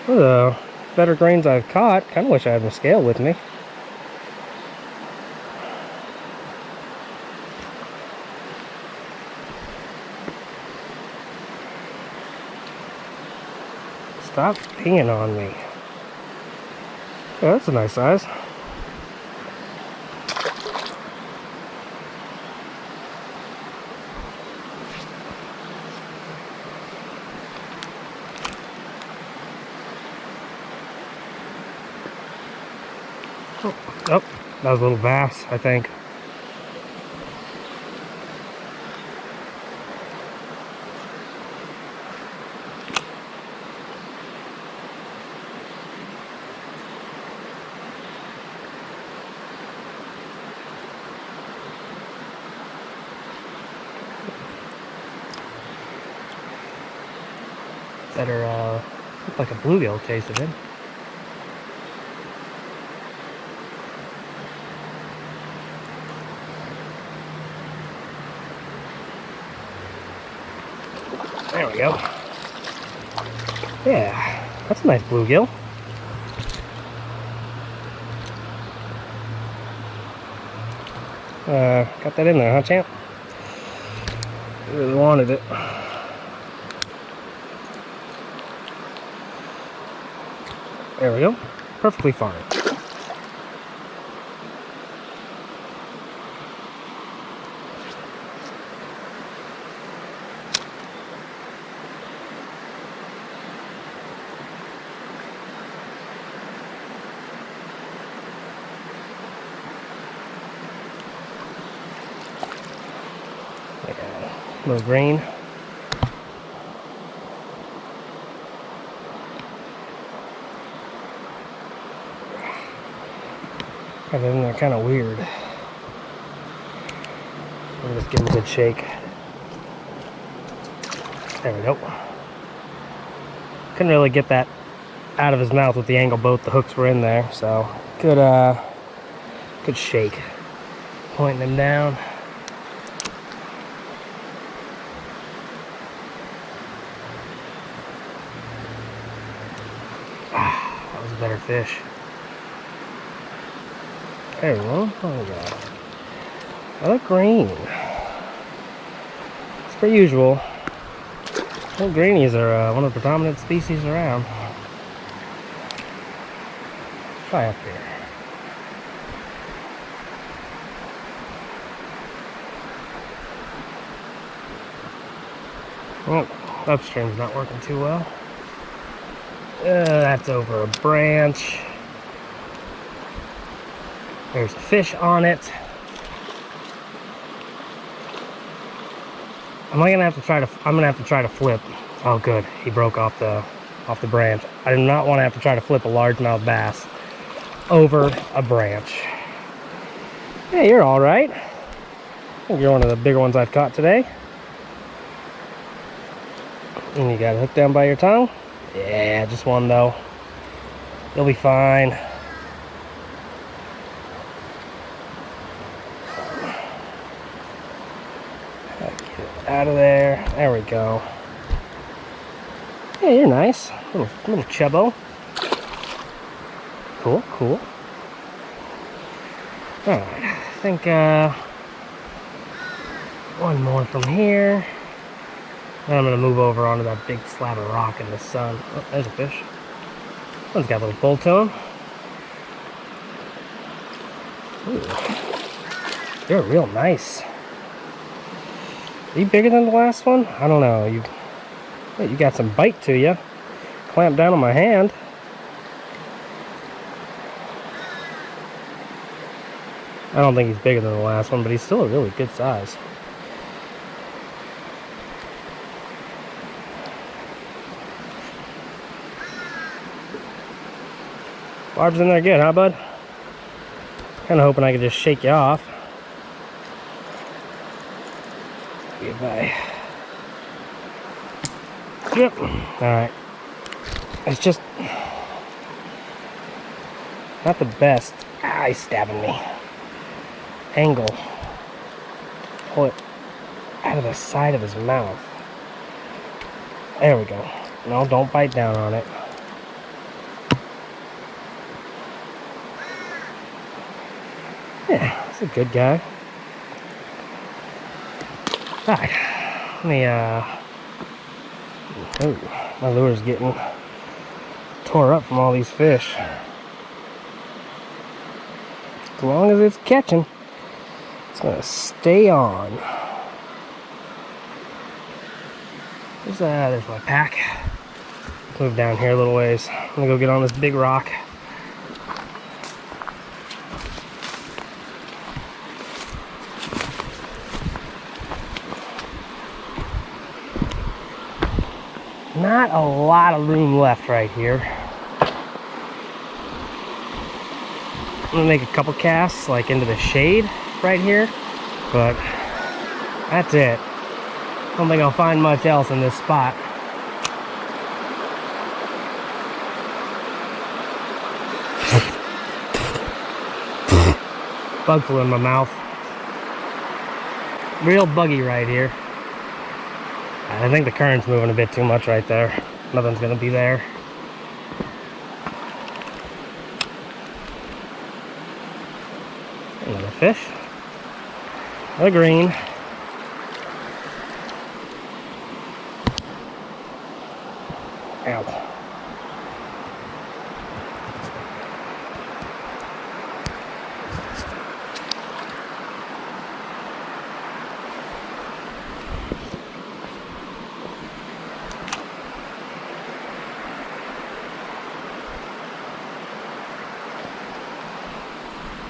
One of the better grains I've caught. Kind of wish I had my scale with me. Stop peeing on me. Yeah, that's a nice size. Oh, that was a little bass, I think. Better, look like a bluegill chasing it. There we go. Yeah, that's a nice bluegill. Got that in there, huh, champ? Really wanted it. There we go. Perfectly fine. little green. Other than they're kind of weird. Let me just give him a good shake. There we go. Couldn't really get that out of his mouth with the angle boat. The hooks were in there, so good shake. Pointing him down. That was a better fish. There we go. Oh, yeah. Another green. As per usual, little greenies are one of the predominant species around. Try up here. Oh, upstream's not working too well. That's over a branch. There's a fish on it. I'm gonna have to try to flip. Oh, good. He broke off the branch. I do not want to have to try to flip a largemouth bass over a branch. Hey, you're all right. I think you're one of the bigger ones I've caught today. And you got it hooked down by your tongue? Yeah, just one though. You'll be fine. Get it out of there. There we go. Yeah, you're nice. Little chubbo. Cool, cool. Alright, I think one more from here. Then I'm going to move over onto that big slab of rock in the sun. Oh, there's a fish. One's got a little pull to him. Ooh. You're real nice. Are you bigger than the last one? I don't know. You got some bite to you. Clamp down on my hand. I don't think he's bigger than the last one, but he's still a really good size. Barb's in there good, huh, bud? Kind of hoping I could just shake you off. Goodbye. Yep. Alright. It's just not the best. Ah, he's stabbing me. Angle. Pull it out of the side of his mouth. There we go. No, don't bite down on it. Yeah, he's a good guy. Alright. Let me, oh, my lure's getting tore up from all these fish. As long as it's catching, it's gonna stay on. There's my pack. Let's move down here a little ways. I'm gonna go get on this big rock. Not a lot of room left right here. I'm gonna make a couple casts like into the shade right here, but that's it. I don't think I'll find much else in this spot. Bug flew in my mouth. Real buggy right here. I think the current's moving a bit too much right there. Nothing's gonna be there. Another fish. A green. Ow.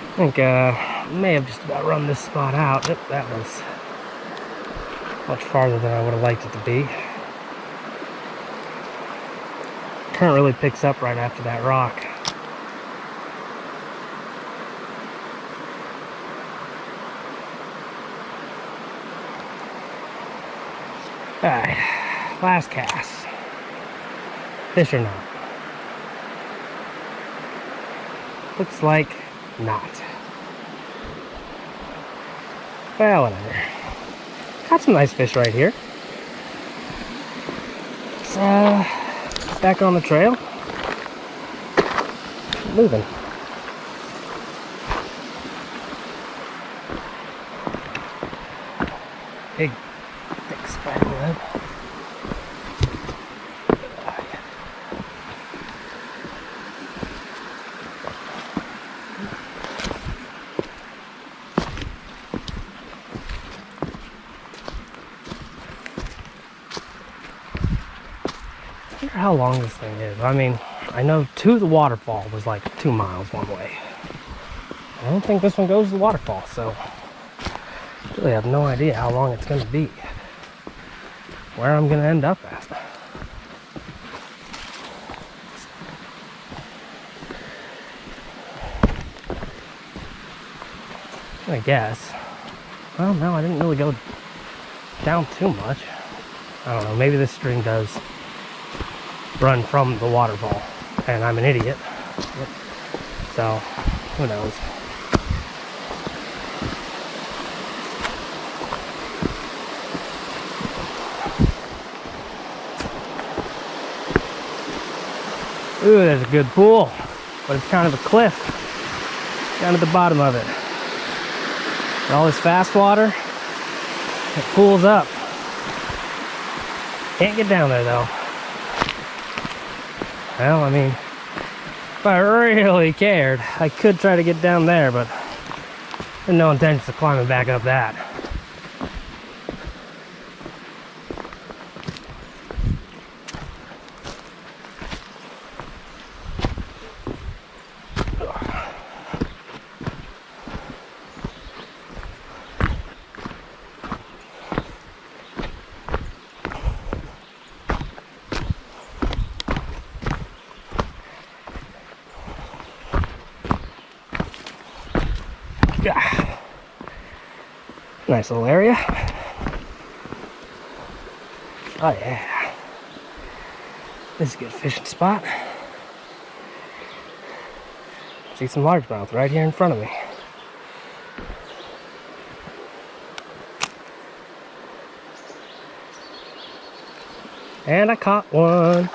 I think may have just about run this spot out. Yep, that was Much farther than I would have liked it to be. Current really picks up right after that rock. Alright, last cast. Fish or not? Looks like not. Well, whatever. Got some nice fish right here. Let's back on the trail. Moving. Big, thick spider web. I wonder how long this thing is. I mean, I know to the waterfall was like 2 miles one way. I don't think this one goes to the waterfall, so I really have no idea how long it's going to be. Where I'm going to end up at. I guess. Well, no, I didn't really go down too much. I don't know, maybe this stream does run from the waterfall, and I'm an idiot. So, who knows? Ooh, there's a good pool, but it's kind of a cliff down at the bottom of it. And all this fast water, it pools up. Can't get down there though. Well, I mean, if I really cared, I could try to get down there, but I had no intentions of climbing back up that. Nice little area. Oh yeah. This is a good fishing spot. See some largemouth right here in front of me. And I caught one.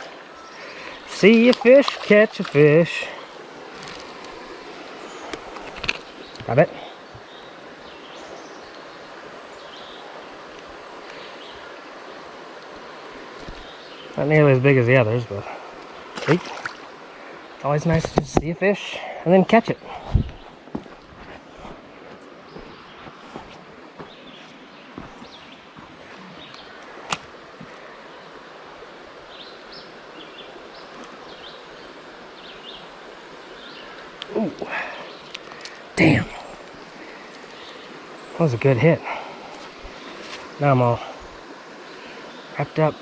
See a fish, catch a fish. Got it. Not nearly as big as the others, but see? It's always nice to just see a fish and then catch it. Ooh. Damn. That was a good hit. Now I'm all wrapped up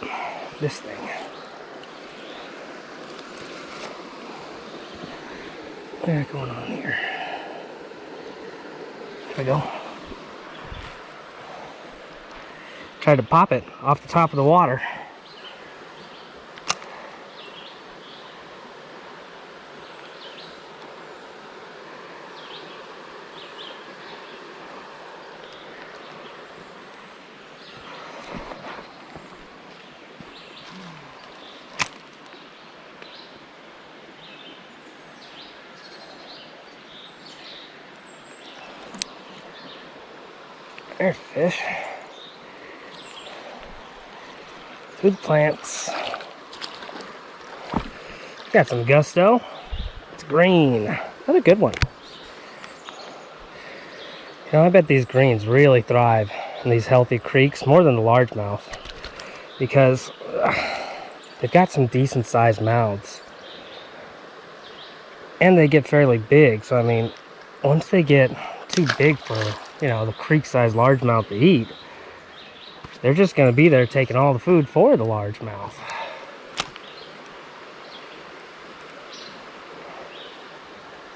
this thing. What do we got going on here? There we go. Tried to pop it off the top of the water. There's a fish. Good plants. Got some gusto. It's green. Another good one. You know, I bet these greens really thrive in these healthy creeks more than the largemouth, because they've got some decent sized mouths. And they get fairly big, so I mean, once they get too big for, you know, the creek-sized largemouth to eat, they're just going to be there taking all the food for the largemouth.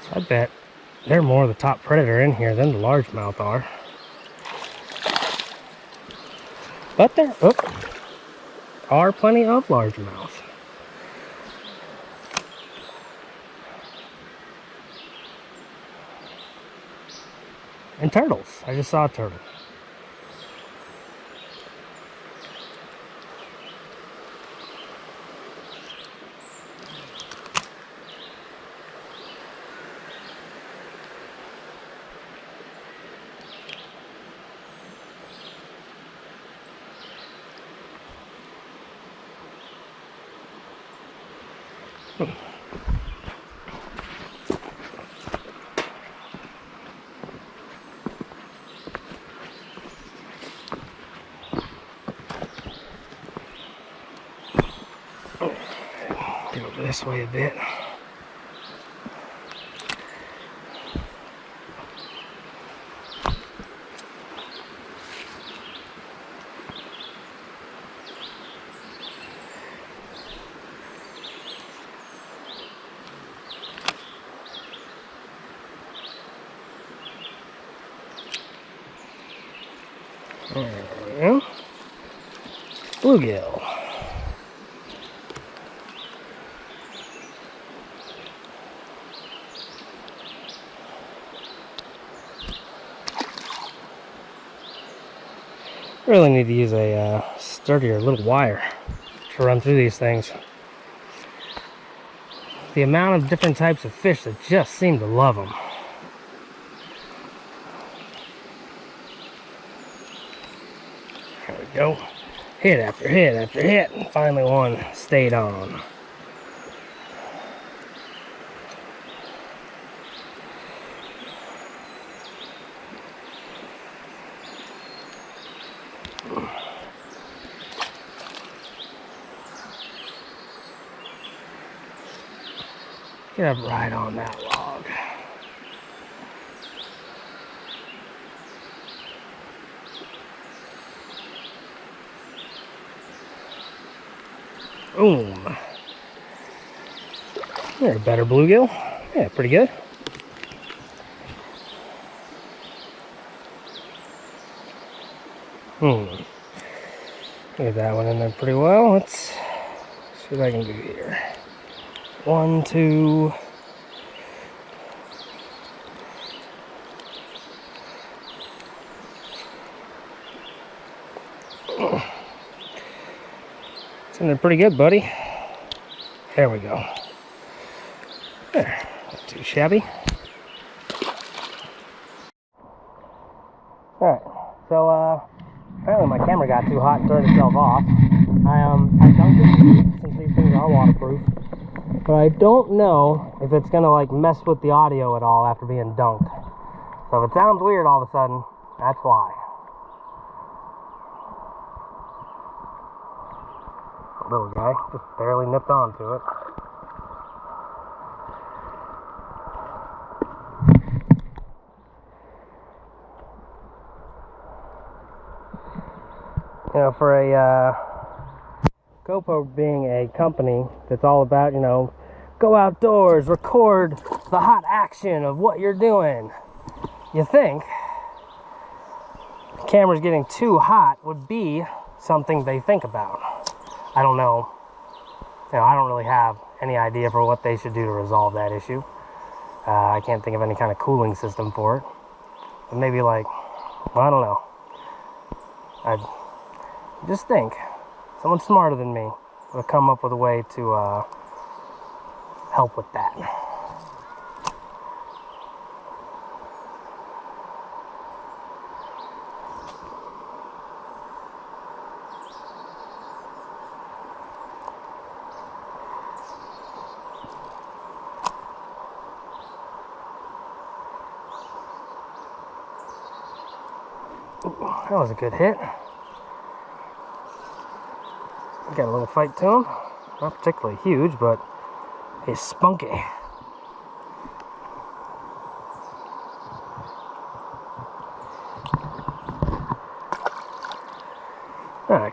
So I bet they're more the top predator in here than the largemouth are. But there are plenty of largemouth. And turtles. I just saw a turtle. Get over this way a bit. There we go. Bluegill. Really need to use a sturdier little wire to run through these things. The amount of different types of fish that just seem to love them. There we go. Hit after hit after hit, and finally one stayed on. Get up right on that log. Boom. There's a better bluegill. Yeah, pretty good. Get that one in there pretty well. Let's see what I can do here. 1, 2. It's in there pretty good, buddy. There we go. There, not too shabby. Alright, so apparently my camera got too hot and turned itself off. I dunked it since these things are waterproof. But I don't know if it's gonna like mess with the audio at all after being dunked. So if it sounds weird all of a sudden, that's why. Little guy just barely nipped onto it. You know, for a GoPro being a company that's all about, you know, go outdoors, record the hot action of what you're doing. You think the camera's getting too hot would be something they think about. I don't know. You know, I don't really have any idea for what they should do to resolve that issue. I can't think of any kind of cooling system for it. But maybe like, I don't know. I just think someone smarter than me would have come up with a way to help with that. That was a good hit. Got a little fight to him. Not particularly huge, but he's spunky.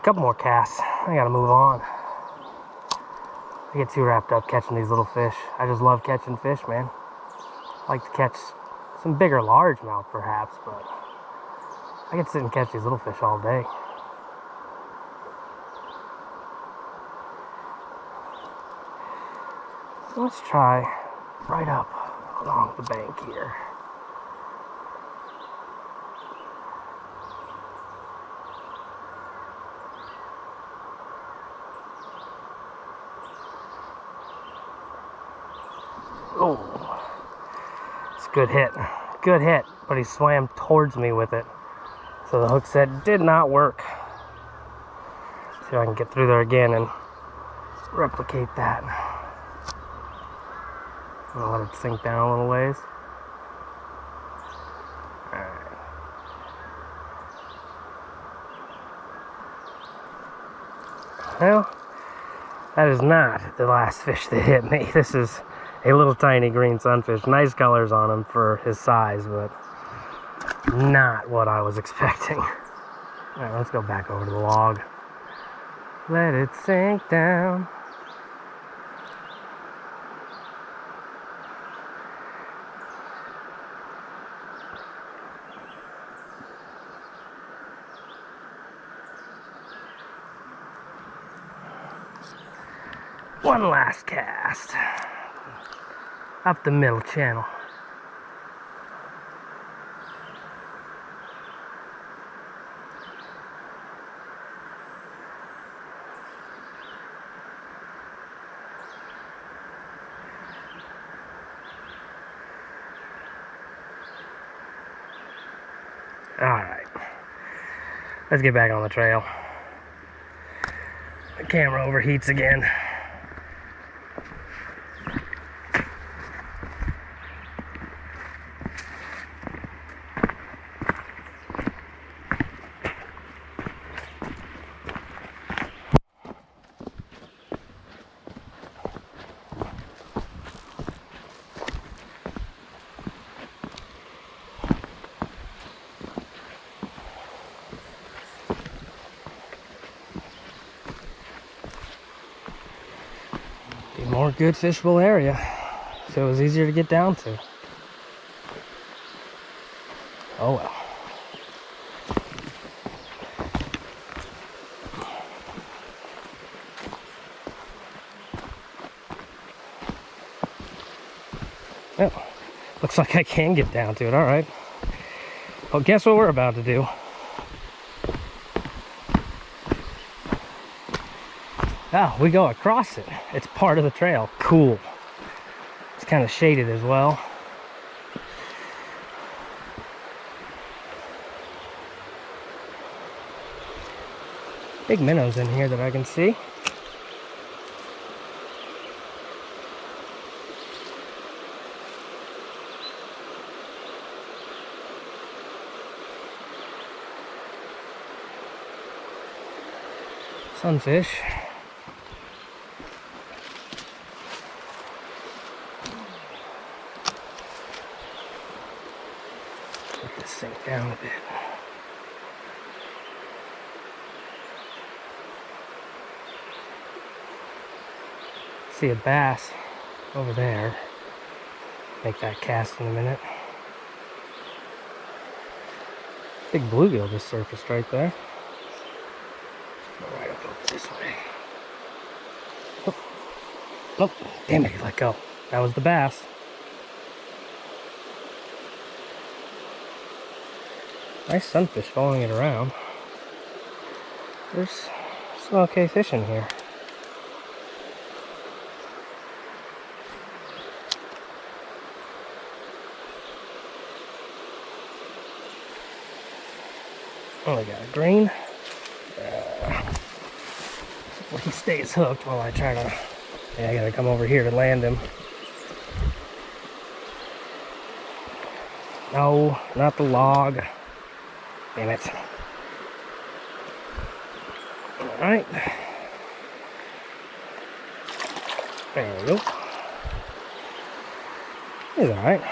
couple more casts. I gotta move on. I get too wrapped up catching these little fish. I just love catching fish, man. I like to catch some bigger largemouth perhaps, but I can sit and catch these little fish all day. Let's try right up along the bank here. Oh, it's a good hit. Good hit, but he swam towards me with it. So the hook set did not work. See if I can get through there again and replicate that. I'm gonna let it sink down a little ways. Alright. Well, that is not the last fish that hit me. This is a little tiny green sunfish. Nice colors on him for his size, but not what I was expecting. Alright, let's go back over to the log. Let it sink down. One last cast up the middle channel. All right, let's get back on the trail. The camera overheats again. More good fishable area, so it was easier to get down to. Oh well. Well, looks like I can get down to it. All right. Well, guess what we're about to do? Oh, we go across it. It's part of the trail. Cool. It's kind of shaded as well. Big minnows in here that I can see. Sunfish. Let this sink down a bit. See a bass over there. Make that cast in a minute. Big bluegill just surfaced right there. Go right up over this way. Oh, oh, damn it, he let go. That was the bass. Nice sunfish following it around. There's some okay fish in here. Oh, we got a green. Hopefully he stays hooked while I try to... Yeah, I gotta come over here to land him. No, not the log. Damn it. Alright. There we go. He's alright.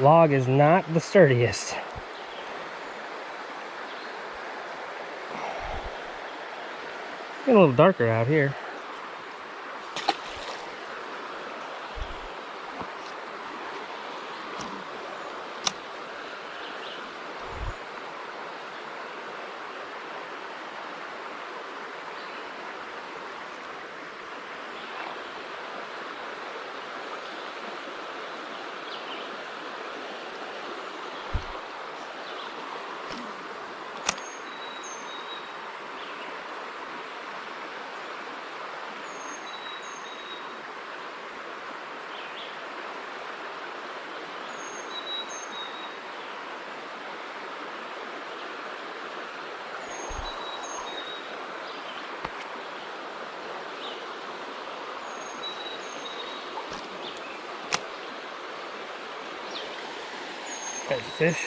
Log is not the sturdiest. Getting a little darker out here. There's a fish.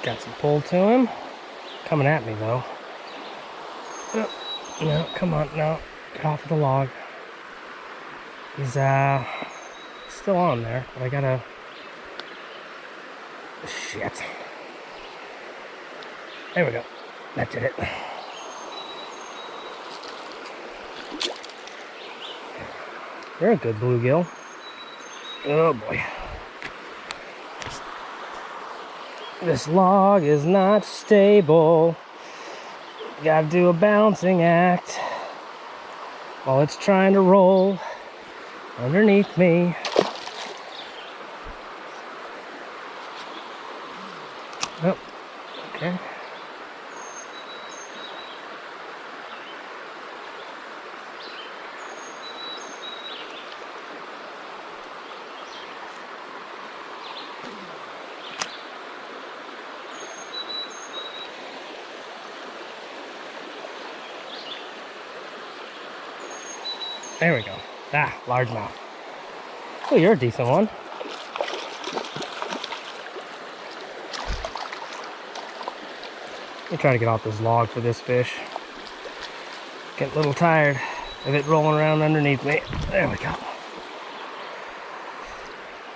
Got some pull to him. Coming at me though. Oh, no, come on, no. Get off of the log. He's still on there, but I gotta... Shit. There we go. That did it. You're a good bluegill. Oh boy. This log is not stable. Gotta do a balancing act while it's trying to roll underneath me. Oh, okay. There we go. Ah, largemouth. Oh, you're a decent one. Let me try to get off this log for this fish. Getting a little tired of it rolling around underneath me. There we go.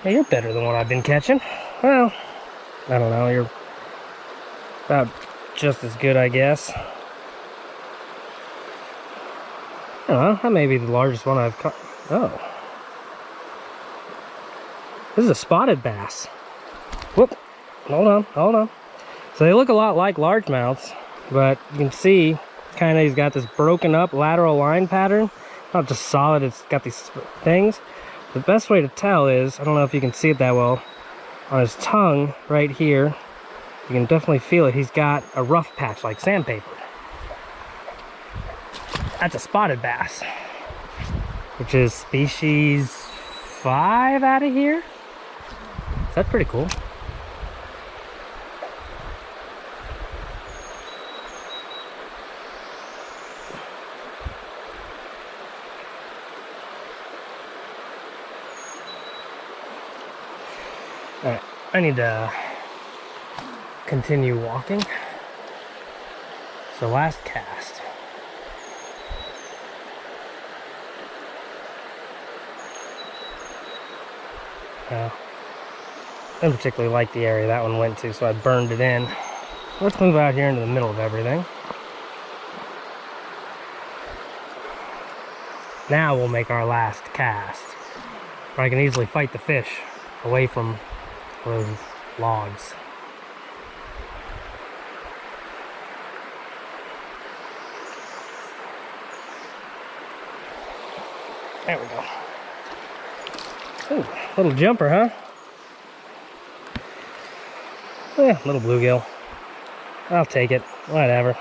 Hey, you're better than what I've been catching. Well, I don't know. You're about just as good, I guess. I don't know, that may be the largest one I've caught. Oh. This is a spotted bass. Whoop. Hold on, hold on. So they look a lot like largemouths, but you can see kind of he's got this broken up lateral line pattern. Not just solid, it's got these things. The best way to tell is, I don't know if you can see it that well, on his tongue right here, you can definitely feel it. He's got a rough patch like sandpaper. That's a spotted bass, which is species 5 out of here. So that's pretty cool. All right, I need to continue walking. So last cast. I didn't particularly like the area that one went to, so I burned it in. Let's move out here into the middle of everything. Now we'll make our last cast, where I can easily fight the fish away from those logs. There we go. Ooh, little jumper, huh? Yeah, little bluegill. I'll take it. Whatever.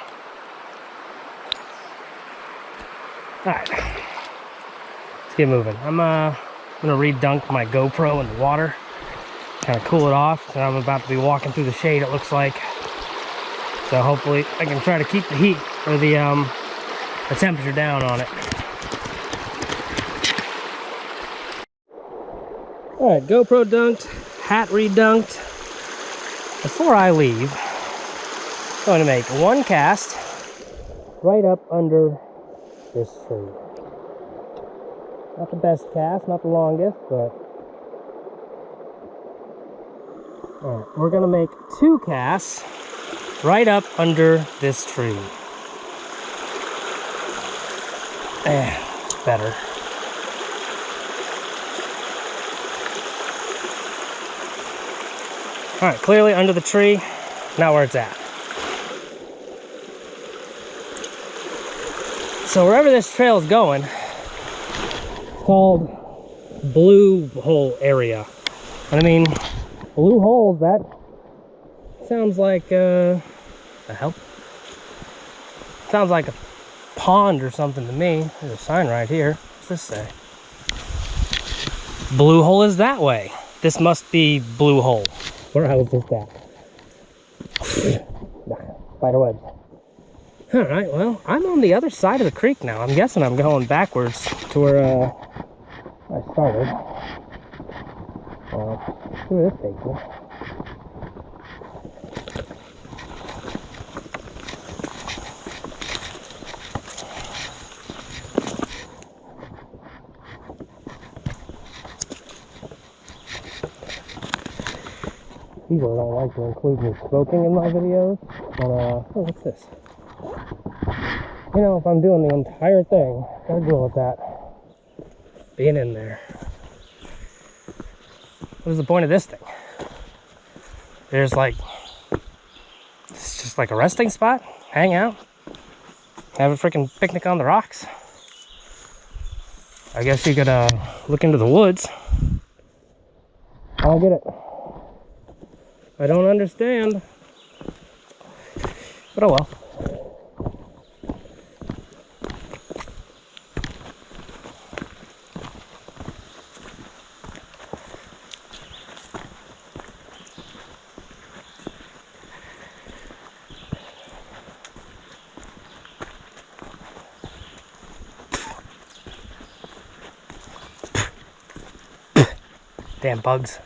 Alright. Let's get moving. I'm gonna re-dunk my GoPro in the water. Kind of cool it off. So I'm about to be walking through the shade, it looks like. So hopefully I can try to keep the heat or the temperature down on it. Alright, GoPro dunked, hat re-dunked. Before I leave, I'm going to make one cast right up under this tree. Not the best cast, not the longest, but... Alright, we're going to make 2 casts right up under this tree. Better. All right, clearly under the tree, not where it's at. So wherever this trail is going, it's called Blue Hole area. And I mean, blue holes, that sounds like, the hell? Sounds like a pond or something to me. There's a sign right here. What's this say? Blue hole is that way. This must be Blue Hole. Where the hell is this at? Spider webs. Alright, well, I'm on the other side of the creek now. I'm guessing I'm going backwards to where I started. See where this takes me. Usually I don't like to include me smoking in my videos, but oh, what's this? You know, if I'm doing the entire thing, gotta deal with that being in there. What is the point of this thing? There's like, it's just like a resting spot, hang out, have a freaking picnic on the rocks. I guess you could look into the woods. I don't get it. I don't understand. But oh well. Damn bugs.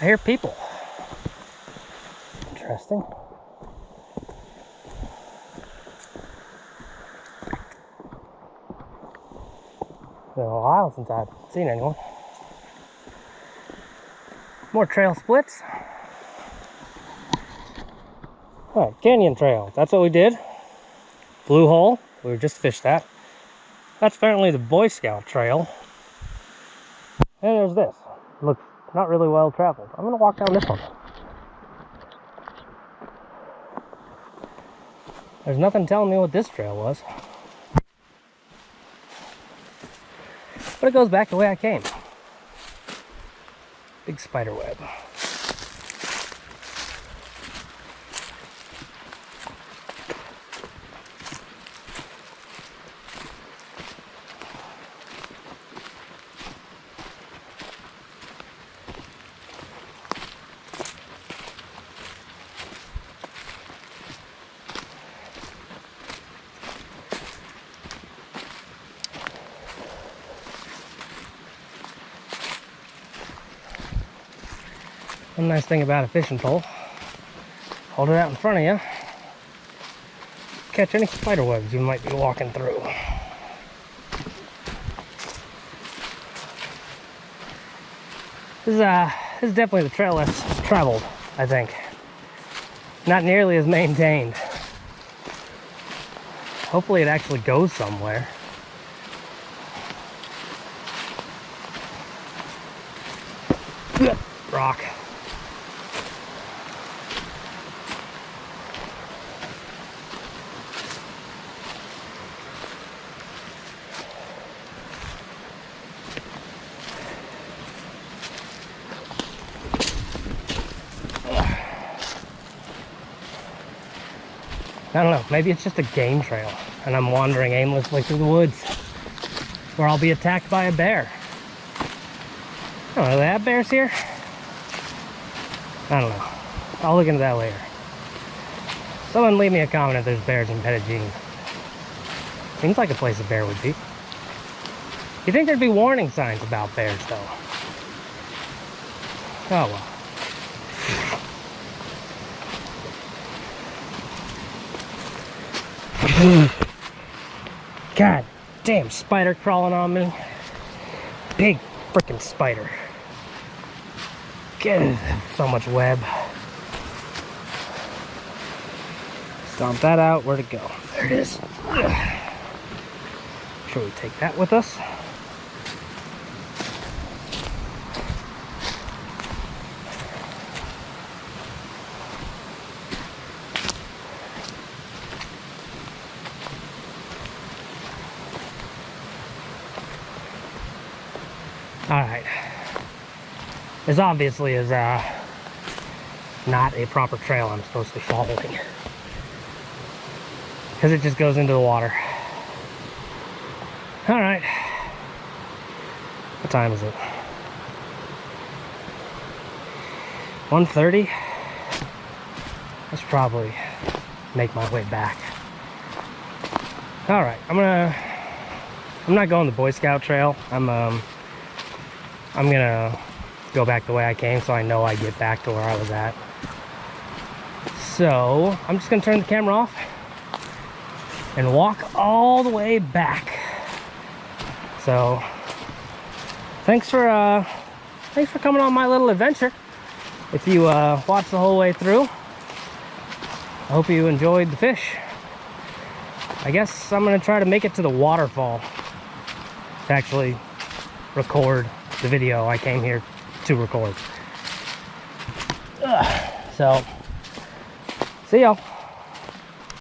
I hear people. Interesting. It's been a while since I've seen anyone. More trail splits. Alright, canyon trail. That's what we did. Blue hole. We just fished that. That's apparently the Boy Scout trail. And there's this. Looks not really well traveled. I'm gonna walk down this one. There's nothing telling me what this trail was. But it goes back the way I came. Big spider web. One nice thing about a fishing pole, hold it out in front of you, catch any spider webs you might be walking through. This is definitely the trail less traveled, I think. Not nearly as maintained. Hopefully it actually goes somewhere. Rock. I don't know, maybe it's just a game trail. and I'm wandering aimlessly through the woods where I'll be attacked by a bear. I don't know, do they have bears here? I don't know. I'll look into that later. Someone leave me a comment if there's bears in Petit. Seems like a place a bear would be. You think there'd be warning signs about bears, though? Oh well. God damn spider crawling on me. Big freaking spider. God, so much web. Stomp that out. Where'd it go? There it is. Should we take that with us? Alright. This obviously is not a proper trail I'm supposed to be following. Because it just goes into the water. Alright. What time is it? 1:30? I should probably make my way back. Alright, I'm not going the Boy Scout trail. I'm gonna go back the way I came so I know I get back to where I was at. So I'm just gonna turn the camera off and walk all the way back. So thanks for coming on my little adventure. If you watched the whole way through, I hope you enjoyed the fish. I guess I'm gonna try to make it to the waterfall to actually record the video I came here to record. So, see y'all.